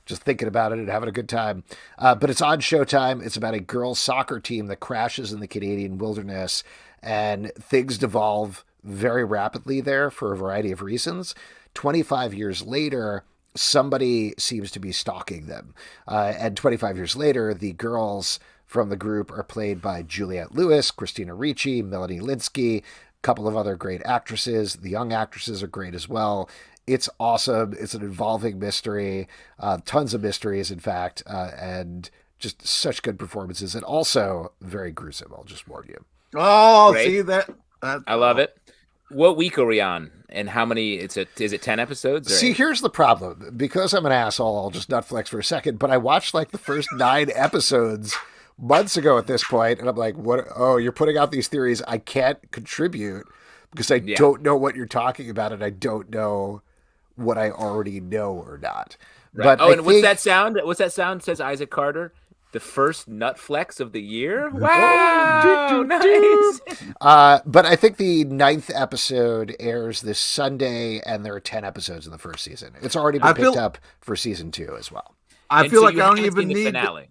just thinking about it and having a good time. But it's on Showtime. It's about a girls' soccer team that crashes in the Canadian wilderness, and things devolve very rapidly there for a variety of reasons. 25 years later, somebody seems to be stalking them. And 25 years later, the girls from the group are played by Juliette Lewis, Christina Ricci, Melanie Linsky, a couple of other great actresses. The young actresses are great as well. It's awesome. It's an involving mystery, tons of mysteries, in fact, and just such good performances, and also very gruesome. I'll just warn you. Oh, Great. see that? I love it. What week are we on? And how many? Is it 10 episodes? Or See, 8? here's the problem. Because I'm an asshole, I'll just Netflix for a second. But I watched like the first 9 episodes months ago at this point, and I'm like, "What? Oh, you're putting out these theories. I can't contribute because I don't know what you're talking about, and I don't know what I already know or not." Right. But and what's that sound? What's that sound? Says Isaac Carter. The first nut flex of the year. Wow, nice. But I think the 9th episode airs this Sunday, and there are 10 episodes in the first season. It's already been picked up for season 2 as well. I feel like I don't even need finale.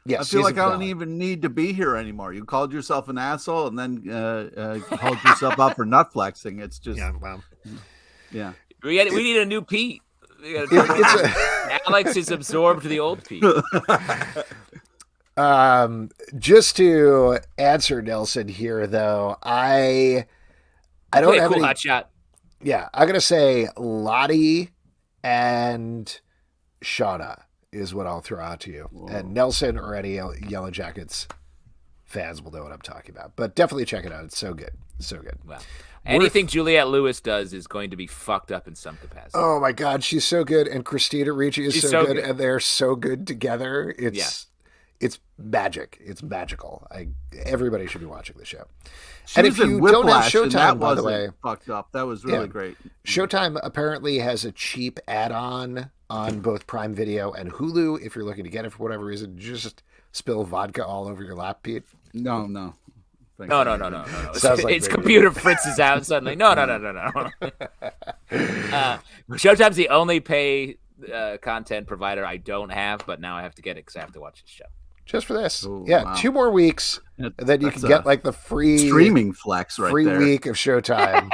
Yeah, I feel like I don't even need to be here anymore. You called yourself an asshole and then called yourself up for nut flexing. It's just yeah. We need a new Pete. Alex is absorbed the old Pete. Just to answer Nelson here, though, I don't have cool any. Hot shot. Yeah, I'm gonna say Lottie and Shauna is what I'll throw out to you, and Nelson or any Yellow Jackets fans will know what I'm talking about. But definitely check it out; it's so good, so good. Wow. Anything Juliette Lewis does is going to be fucked up in some capacity. Oh my God, she's so good, and Christina Ricci is so good, and they're so good together. It's magic. It's magical. Everybody should be watching the show. And if you don't have Showtime, by the way, fucked up. That was really great. Showtime apparently has a cheap add-on on both Prime Video and Hulu. If you're looking to get it for whatever reason, just spill vodka all over your lap, Pete. No. No. Sounds like its computer fritzes out suddenly. No. Showtime's the only pay content provider I don't have, but now I have to get it because I have to watch this show. Just for this. Ooh, wow. 2 more weeks, and then you can get like the free streaming flex right free there. week of Showtime.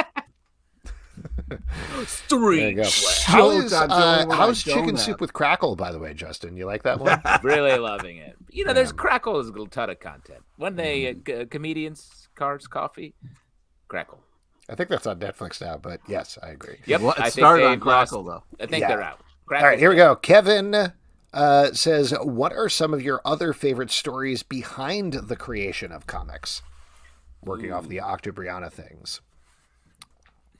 Streaming flex. How's Chicken Soup with Crackle, by the way, Justin? You like that one? Really loving it. There's Crackle is a ton of content. When they comedians, cars, coffee, Crackle. I think that's on Netflix now, but yes, I agree. Yep, well, I it started on think Crackle though. I think they're out. All right, here we go. Kevin says, what are some of your other favorite stories behind the creation of comics? Working off the Octobriana things.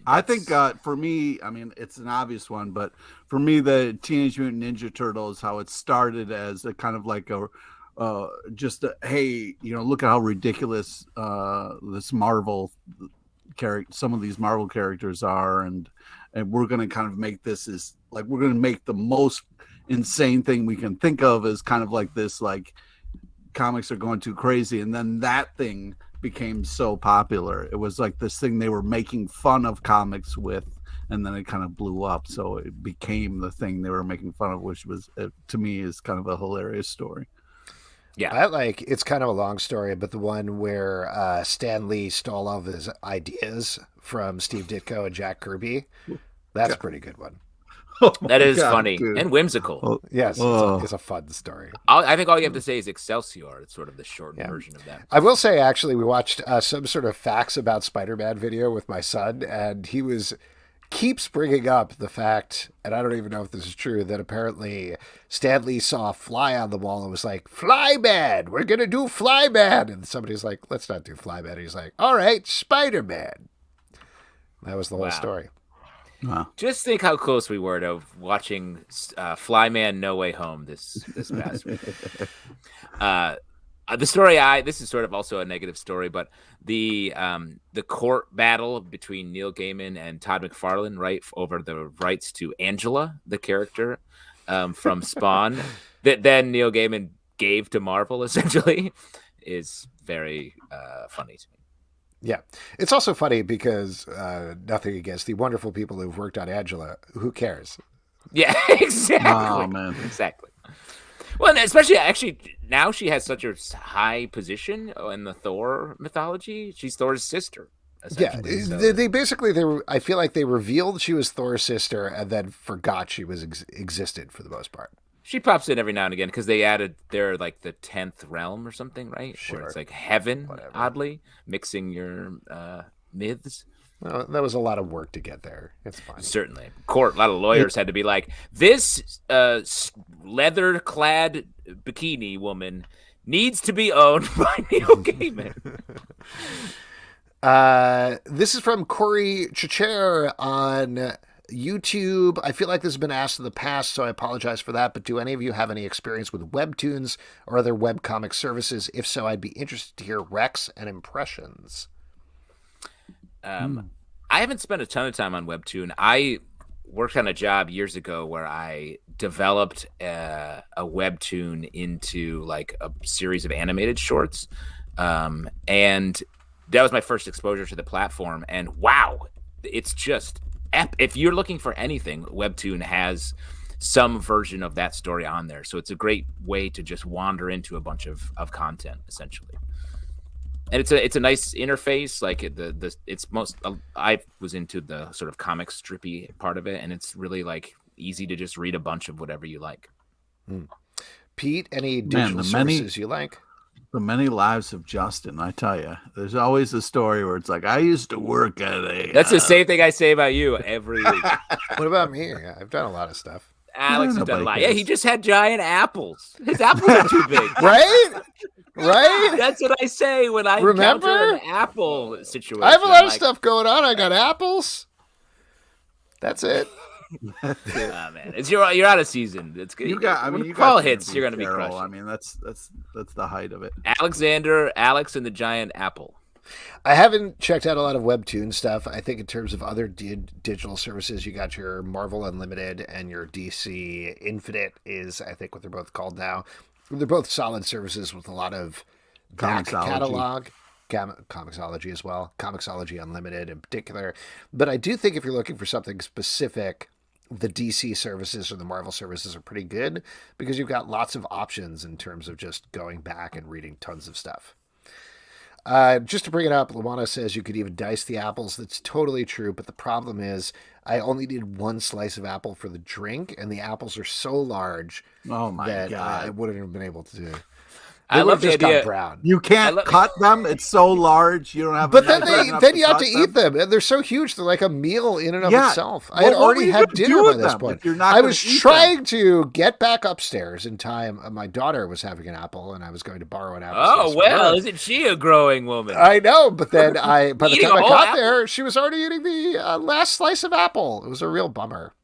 I think for me, I mean, it's an obvious one, but for me, the Teenage Mutant Ninja Turtles, how it started as a kind of like hey, look at how ridiculous this Marvel character, some of these Marvel characters are, and we're going to kind of make this as like we're going to make the most insane thing we can think of as kind of like this, like comics are going too crazy, and then that thing became so popular. It was like this thing they were making fun of comics with, and then it kind of blew up, so it became the thing they were making fun of, which was to me is kind of a hilarious story. Yeah, it's kind of a long story, but the one where Stan Lee stole all of his ideas from Steve Ditko and Jack Kirby, that's a pretty good one. That is funny and whimsical. Yes, it's a fun story. I think all you have to say is Excelsior. It's sort of the shortened version of that. I will say, actually, we watched some sort of facts about Spider-Man video with my son, and he keeps bringing up the fact, and I don't even know if this is true, that apparently Stan Lee saw a fly on the wall and was like, "Flyman, we're going to do Flyman." And somebody's like, "Let's not do Flyman." He's like, "All right, Spider-Man." That was the whole story. Wow. Just think how close we were to watching Flyman No Way Home this past week. The story this is sort of also a negative story, but the court battle between Neil Gaiman and Todd McFarlane, right, over the rights to Angela, the character from Spawn, that then Neil Gaiman gave to Marvel, essentially, is very funny to me. Yeah. It's also funny because nothing against the wonderful people who've worked on Angela. Who cares? Yeah, exactly. Oh, man. Exactly. Well, and especially actually now she has such a high position in the Thor mythology. She's Thor's sister. Yeah, I feel like they revealed she was Thor's sister and then forgot she was existed for the most part. She pops in every now and again because they added their like the 10th realm or something, right? Sure. Where it's like heaven, Whatever. oddly mixing your myths. Well, that was a lot of work to get there. It's fine. Certainly. Court, a lot of lawyers had to be like, this leather-clad bikini woman needs to be owned by Neil Gaiman. This is from Corey Chicher on YouTube. I feel like this has been asked in the past, so I apologize for that. But do any of you have any experience with Webtoons or other webcomic services? If so, I'd be interested to hear Rex and impressions. I haven't spent a ton of time on Webtoon. I worked on a job years ago where I developed a Webtoon into like a series of animated shorts. And that was my first exposure to the platform. And wow, it's just if you're looking for anything, Webtoon has some version of that story on there. So it's a great way to just wander into a bunch of content, essentially. And it's a nice interface. Like I was into the sort of comic strippy part of it, and it's really like easy to just read a bunch of whatever you like. Pete, any digital services you like? The many lives of Justin, I tell you. There's always a story where it's like, I used to work at a... That's the same thing I say about you every week. What about me? Yeah, I've done a lot of stuff. Alex has done a lot. Yeah, he just had giant apples. His apples are too big. Right? Right? That's what I say when I encounter an apple situation. I have a lot of stuff going on. I got apples. That's it. Oh, man, you're out of season. It's good. When fall hits, you're gonna be crushed. I mean, that's the height of it. Alex and the giant apple. I haven't checked out a lot of Webtoon stuff. I think in terms of other digital services, you got your Marvel Unlimited and your DC Infinite is, I think, what they're both called now. They're both solid services with a lot of back catalog. Comixology as well. Comixology Unlimited in particular. But I do think if you're looking for something specific, the DC services or the Marvel services are pretty good because you've got lots of options in terms of just going back and reading tons of stuff. Just to bring it up, Luana says you could even dice the apples. That's totally true, but the problem is I only needed one slice of apple for the drink, and the apples are so large that I wouldn't have been able to do. I love the idea. Brown. You can't cut them. It's so large. You don't have. But then you have to eat them, and they're so huge. They're like a meal in and of itself. I had already had dinner by this point. I was trying to get back upstairs in time. My daughter was having an apple, and I was going to borrow an apple. Oh well, isn't she a growing woman? I know, but then by the time I got there, she was already eating the last slice of apple. It was a real bummer.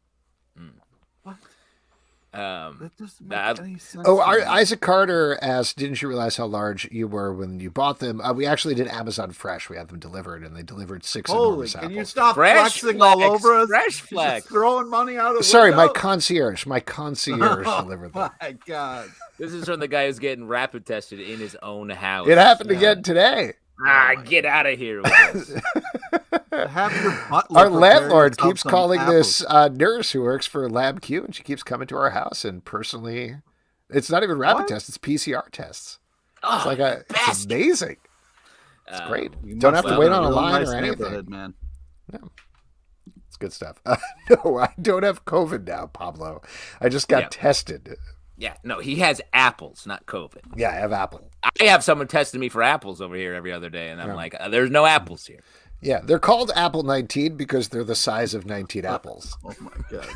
That doesn't make any sense. Isaac Carter asked, didn't you realize how large you were when you bought them? We actually did Amazon Fresh. We had them delivered, and they delivered 6 enormous apples. Can you stop flexing all over us? Fresh flex. Just throwing money out of the Sorry, window? my concierge delivered them. Oh, my God. This is from the guy who's getting rapid tested in his own house. It happened again today. Get out of here with this. Our landlord keeps calling this nurse who works for LabQ, and she keeps coming to our house and personally, it's not even rapid tests, it's PCR tests. It's amazing. It's great. You don't have to wait on a line or anything. Man. No. It's good stuff. No, I don't have COVID now, Pablo. I just got tested. Yeah, no, he has apples, not COVID. Yeah, I have apple. I have someone testing me for apples over here every other day, and I'm like, there's no apples here. Yeah, they're called Apple 19 because they're the size of 19 apples. Oh, my God.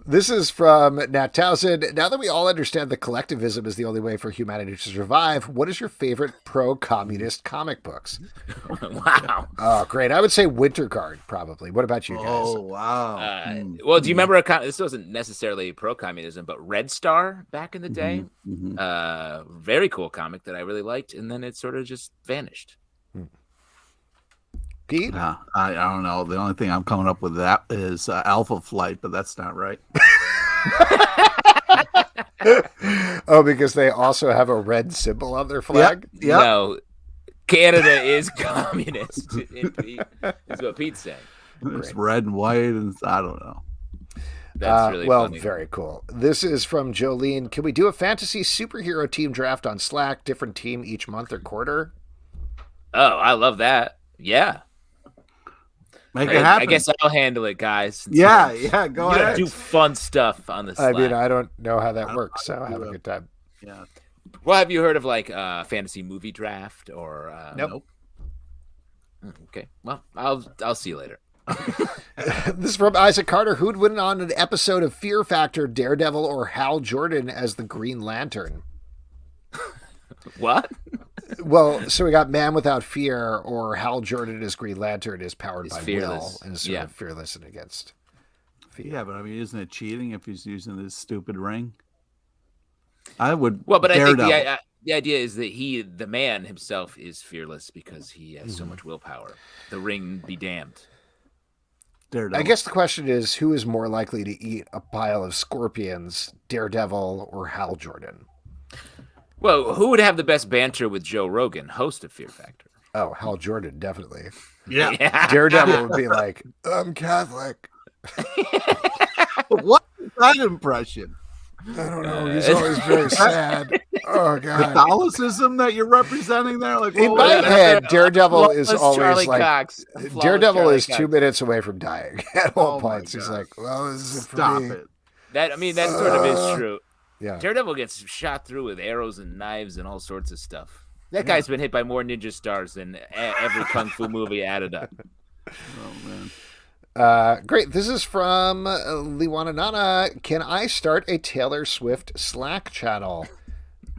This is from Nat Townsend. Now that we all understand that collectivism is the only way for humanity to survive, what is your favorite pro-communist comic books? Wow. Oh, great. I would say Winter Guard, probably. What about you guys? Oh, wow. Well, do you remember, this wasn't necessarily pro-communism, but Red Star back in the day? Very cool comic that I really liked, and then it sort of just vanished. Pete? I don't know. The only thing I'm coming up with that is Alpha Flight, but that's not right. Oh, because they also have a red symbol on their flag? Yep. No, Canada is communist, is what Pete's saying. It's red and white, and I don't know. That's really funny. Very cool. This is from Jolene. Can we do a fantasy superhero team draft on Slack? Different team each month or quarter? Oh, I love that. Yeah. Make it happen. I guess I'll handle it, guys. Yeah, go ahead. Do fun stuff on the Slack. I mean, I don't know how that works, so have a good time. Yeah. Well, have you heard of like fantasy movie draft or? Nope. Okay. Well, I'll see you later. This is from Isaac Carter. Who'd win on an episode of Fear Factor, Daredevil or Hal Jordan as the Green Lantern? What? Well, so we got Man Without Fear, or Hal Jordan as Green Lantern is powered He's by fearless. will and is sort of fearless and against fear. Yeah, but I mean, isn't it cheating if he's using this stupid ring? I would. Well, but Daredevil. I think the idea is that the man himself, is fearless because he has so much willpower. The ring be damned. Daredevil. I guess the question is, who is more likely to eat a pile of scorpions, Daredevil or Hal Jordan? Well, who would have the best banter with Joe Rogan, host of Fear Factor? Oh, Hal Jordan, definitely. Yeah. Daredevil would be like, I'm Catholic. What is that impression? I don't know. He's always very sad. Oh, God. Catholicism that you're representing there? Like, In what my was that? head, Daredevil is Flawless always Charlie like, Cox. Flawless Daredevil Charlie is Cox. 2 minutes away from dying at all Oh my points. He's God. like, well, this is for Stop me. it. That sort of is true. Yeah. Daredevil gets shot through with arrows and knives and all sorts of stuff. That guy's been hit by more ninja stars than every kung fu movie added up. Oh, man. Great. This is from Liwana Nana. Can I start a Taylor Swift Slack channel?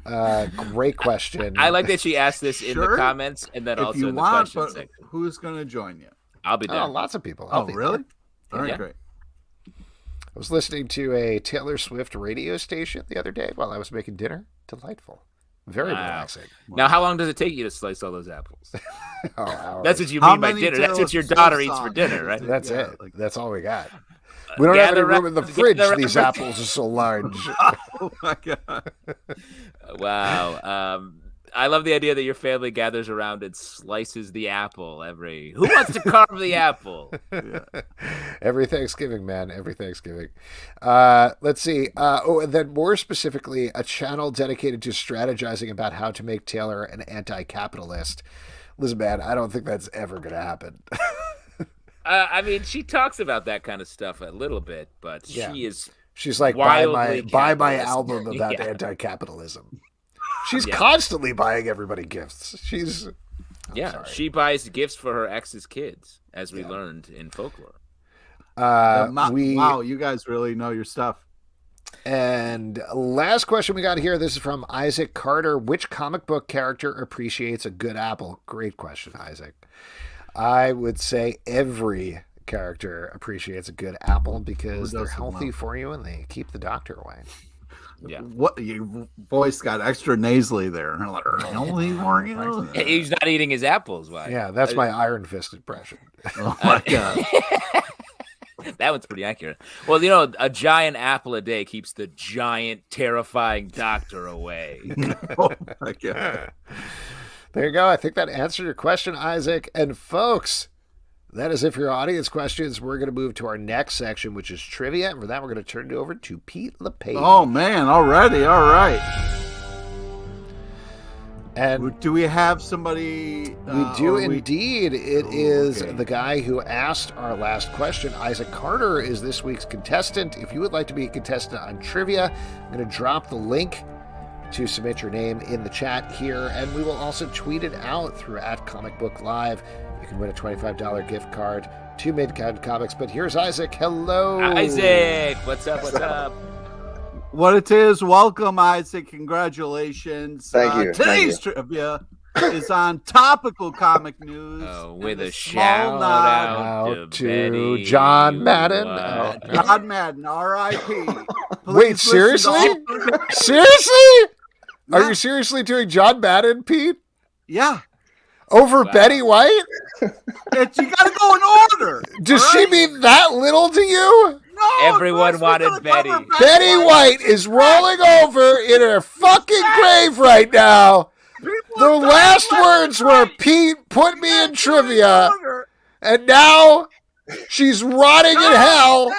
Great question. I like that she asked this in the Sure. comments and then If also you in the want, question but section. who's going to join you? I'll be there. Oh, lots of people. Oh, really? All right, Yeah. great. I was listening to a Taylor Swift radio station the other day while I was making dinner. Delightful. Very Wow. relaxing. Now, how long does it take you to slice all those apples? Oh, hours. That's what you How mean by many dinner. That's Taylor what your Swift daughter eats for songs? dinner, right? That's Yeah, it. like- That's all we got. We don't have any Gather room in the around- fridge. gather These around- apples are so large. Oh, my God. Wow. I love the idea that your family gathers around and slices the apple every. Who wants to carve the apple? Every Thanksgiving, man. Every Thanksgiving. Let's see. And then more specifically, a channel dedicated to strategizing about how to make Taylor an anti-capitalist. Listen, man, I don't think that's ever going to happen. I mean, she talks about that kind of stuff a little bit, but Yeah. she is. She's like, Wildly buy my capitalist. album about Yeah. anti-capitalism. She's Yeah. constantly buying everybody gifts. She's sorry. She buys gifts for her ex's kids, as we learned in folklore. Wow, you guys really know your stuff. And last question we got here. This is from Isaac Carter. Which comic book character appreciates a good apple? Great question, Isaac. I would say every character appreciates a good apple because they're doesn't healthy love? for you and they keep the doctor away. Yeah. What your voice got extra nasally there. Like, healthy for you? He's not eating his apples. Why? Yeah, that's my Iron Fist impression. Oh my God. That one's pretty accurate. Well, a giant apple a day keeps the giant, terrifying doctor away. Oh my God. There you go. I think that answered your question, Isaac. And folks, that is it for your audience questions. We're going to move to our next section, which is trivia. And for that, we're going to turn it over to Pete LePage. Oh man, already. All right. And Do we have somebody? we do or indeed. It is okay. the guy who asked our last question. Isaac Carter is this week's contestant. If you would like to be a contestant on trivia, I'm going to drop the link to submit your name in the chat here, and we will also tweet it out through @ComicBookLive. You can win a $25 gift card to Midcount Comics. But here's Isaac. Hello, Isaac, what's up? What's up? What it is? Welcome, Isaac. Congratulations. Thank you. Today's trivia is on topical comic news. With and a small shout nod out to Betty John Madden. White. John Madden, R.I.P. Wait, seriously? Seriously? Are you seriously doing John Madden, Pete? Yeah. Over Wow. Betty White? You got to go in order. Does all she right? mean that little to you? No, Everyone Chris, we wanted gotta cover Betty. Betty White is rolling over in her fucking grave right now. People The are last dying words left and were, right. Pete, put me in Go trivia. order. And now she's rotting in hell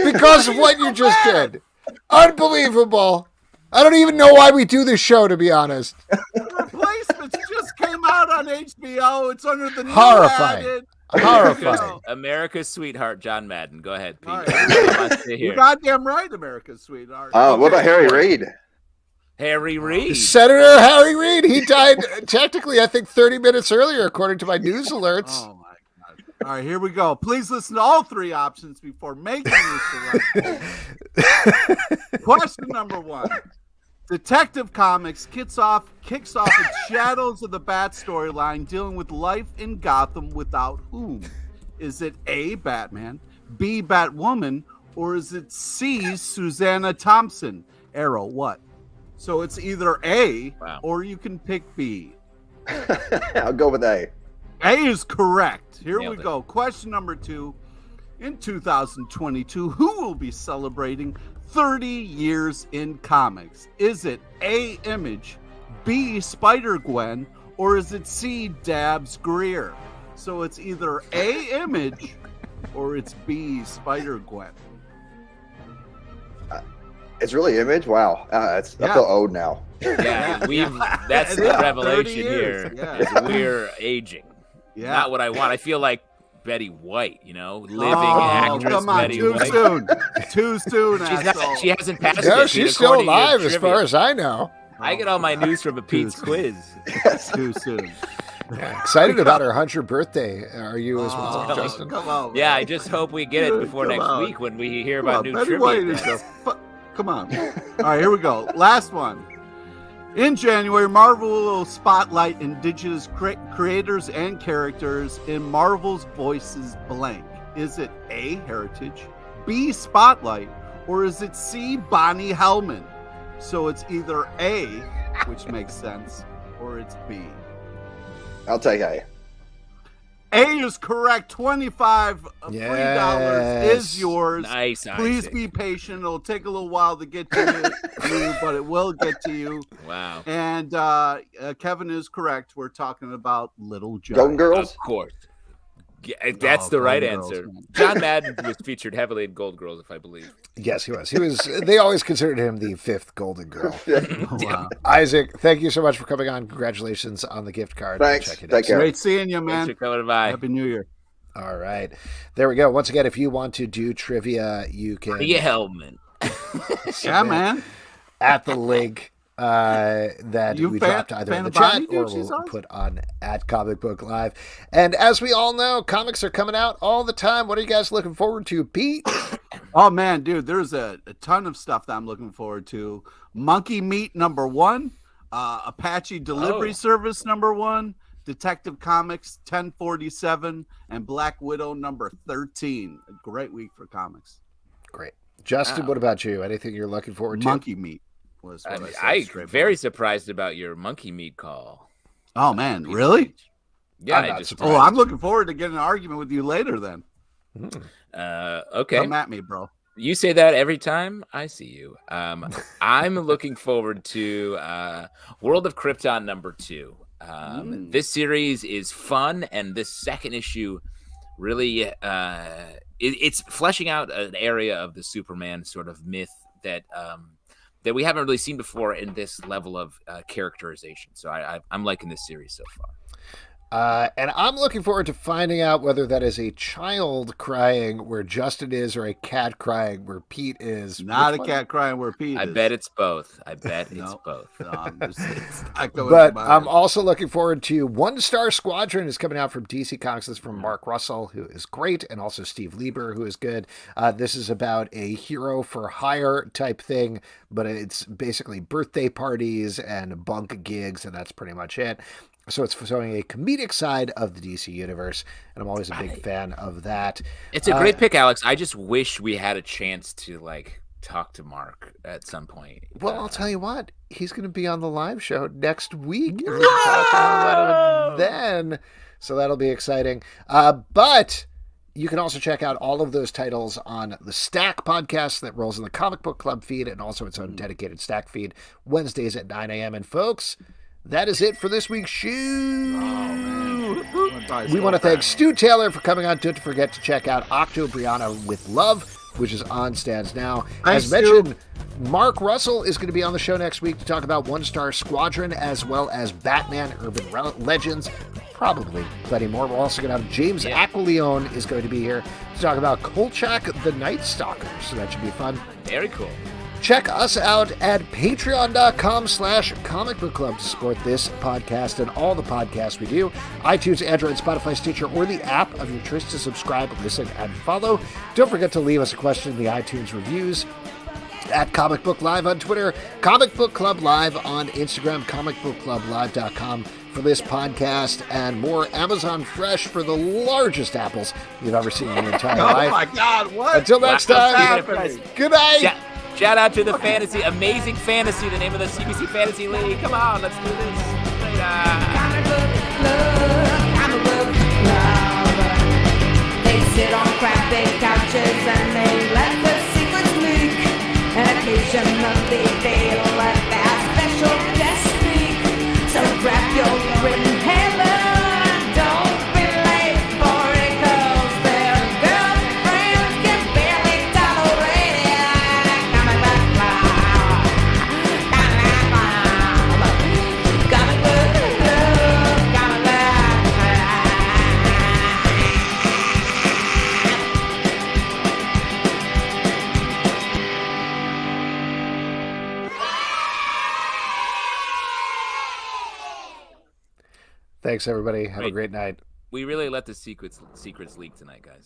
because of what you just did. Unbelievable. I don't even know why we do this show, to be honest. Replacements just came out on HBO. It's under the new Horrifying. added. Horrifying. America's sweetheart, John Madden. Go ahead, Pete. All right. Everybody wants to You're hear. goddamn right, America's sweetheart. What about Harry Okay. Reid? Harry Reid. Senator Harry Reid. He died technically, I think, 30 minutes earlier, according to my news alerts. Oh my God! All right, here we go. Please listen to all three options before making your selection. Question number 1. Detective Comics kicks off its Shadows of the Bat storyline dealing with life in Gotham without whom? Is it A, Batman, B, Batwoman, or is it C, Susanna Thompson? Arrow, what? So it's either A or you can pick B. I'll go with A. A is correct. Here Nailed we it. go. Question number 2. In 2022, who will be celebrating 30 years in comics? Is it A, Image, B, Spider-Gwen, or is it C, Dabbs Greer? So it's either A, Image, or it's B, Spider-Gwen. It's really Image? Wow. I feel old now. Yeah, that's the 30 revelation years. here. Yeah. Is we're aging. Yeah. Not what I want. I feel like Betty White, living actress come on, Betty too White. soon. Too soon, She's asshole. not, she hasn't passed No, it. she's still according to your alive as trivia. far as I know. I get all my news from a Pete's quiz. Too soon. Excited about her 100th birthday. Are you as well, Oh, Justin? come on, Yeah, man. I just hope we get it before Come next on. week when we hear Come about on, new Betty trivia. White is events. Come on. All right, here we go. Last one. In January, Marvel will spotlight indigenous creators and characters in Marvel's Voices Blank. Is it A, Heritage, B, Spotlight, or is it C, Bonnie Hellman? So it's either A, which makes sense, or it's B. I'll take A. A is correct. $25 free dollars Yes. is yours. Nice, Please Isaac. be patient. It'll take a little while to get to you, but it will get to you. Wow. And Kevin is correct. We're talking about Little Giants. Golden Girls? Of course. Yeah, that's the right Golden Girls, answer. man. John Madden was featured heavily in Gold Girls, if I believe. Yes, he was. They always considered him the 5th Golden Girl. Wow. Isaac, thank you so much for coming on. Congratulations on the gift card. Thanks. Check it Take out. care. Great seeing you, Thanks man. for coming by. Happy New Year. All right. There we go. Once again, if you want to do trivia, you can The Hellman. Yeah, submit man. at the link that You we fan- dropped either in fan the of Bonnie, chat dude? or She's we'll awesome. put on at Comic Book Live. And as we all know, comics are coming out all the time. What are you guys looking forward to, Pete? Oh, man, dude, there's a ton of stuff that I'm looking forward to. Monkey Meat #1, Apache Delivery Service #1, Detective Comics 1047, and Black Widow #13. A great week for comics. Great. Justin, Wow. what about you? Anything you're looking forward to? Monkey Meat was what I said. I'm straight very forward. surprised about your monkey meat call. Oh, man, really? Yeah, I'm I not just surprised. Oh, I'm looking forward to getting an argument with you later then. okay. Come at me, bro. You say that every time I see you. I'm looking forward to World of Krypton #2. This series is fun, and this second issue really it's fleshing out an area of the Superman sort of myth that that we haven't really seen before in this level of characterization. So I'm liking this series so far. And I'm looking forward to finding out whether that is a child crying where Justin is or a cat crying where Pete is. Not Which a one? cat crying where Pete I is. bet it's both. I bet it's No. both. No, it's not going But in my I'm head. also looking forward to One Star Squadron is coming out from DC Comics. This is from Mark Russell, who is great, and also Steve Lieber, who is good. This is about a hero for hire type thing, but it's basically birthday parties and bunk gigs, and that's pretty much it. So it's showing a comedic side of the DC universe, and I'm always a big fan of that. It's a great pick, Alex. I just wish we had a chance to talk to Mark at some point. Well, I'll tell you what, he's going to be on the live show next week. And we're talking about him then, so that'll be exciting. But you can also check out all of those titles on the Stack podcast that rolls in the Comic Book Club feed, and also its own dedicated Stack feed Wednesdays at 9 a.m. And folks, that is it for this week's show. We want to thank Stu Taylor for coming on. Don't forget to check out Octobriana with Love, which is on stands now. As Thanks, Stu. mentioned, Mark Russell is going to be on the show next week to talk about One Star Squadron as well as Batman Urban Legends. Probably plenty more. We're also going to have James Aquilione is going to be here to talk about Kolchak the Night Stalker. So that should be fun. Very cool. Check us out at patreon.com/Comic Book Club to support this podcast and all the podcasts we do. iTunes, Android, Spotify, Stitcher, or the app of your choice to subscribe, listen, and follow. Don't forget to leave us a question in the iTunes reviews. At Comic Book Live on Twitter, Comic Book Club Live on Instagram, comicbookclublive.com for this podcast, and more Amazon Fresh for the largest apples you've ever seen in your entire life. Oh my God! What? Until next time, good night. Shout out to the fantasy, amazing fantasy, the name of the CBC Fantasy League. Come on, let's do this. Comic book club. They sit on crappy couches and they let the secrets leak. And occasionally they'll let their special guest speak. So grab your written hammer. Don't be late for it, 'cause their girlfriends can barely tolerate it. Comic book club. Comic book club. Comic book Thanks, everybody. Have a great night. We really let the secrets leak tonight, guys.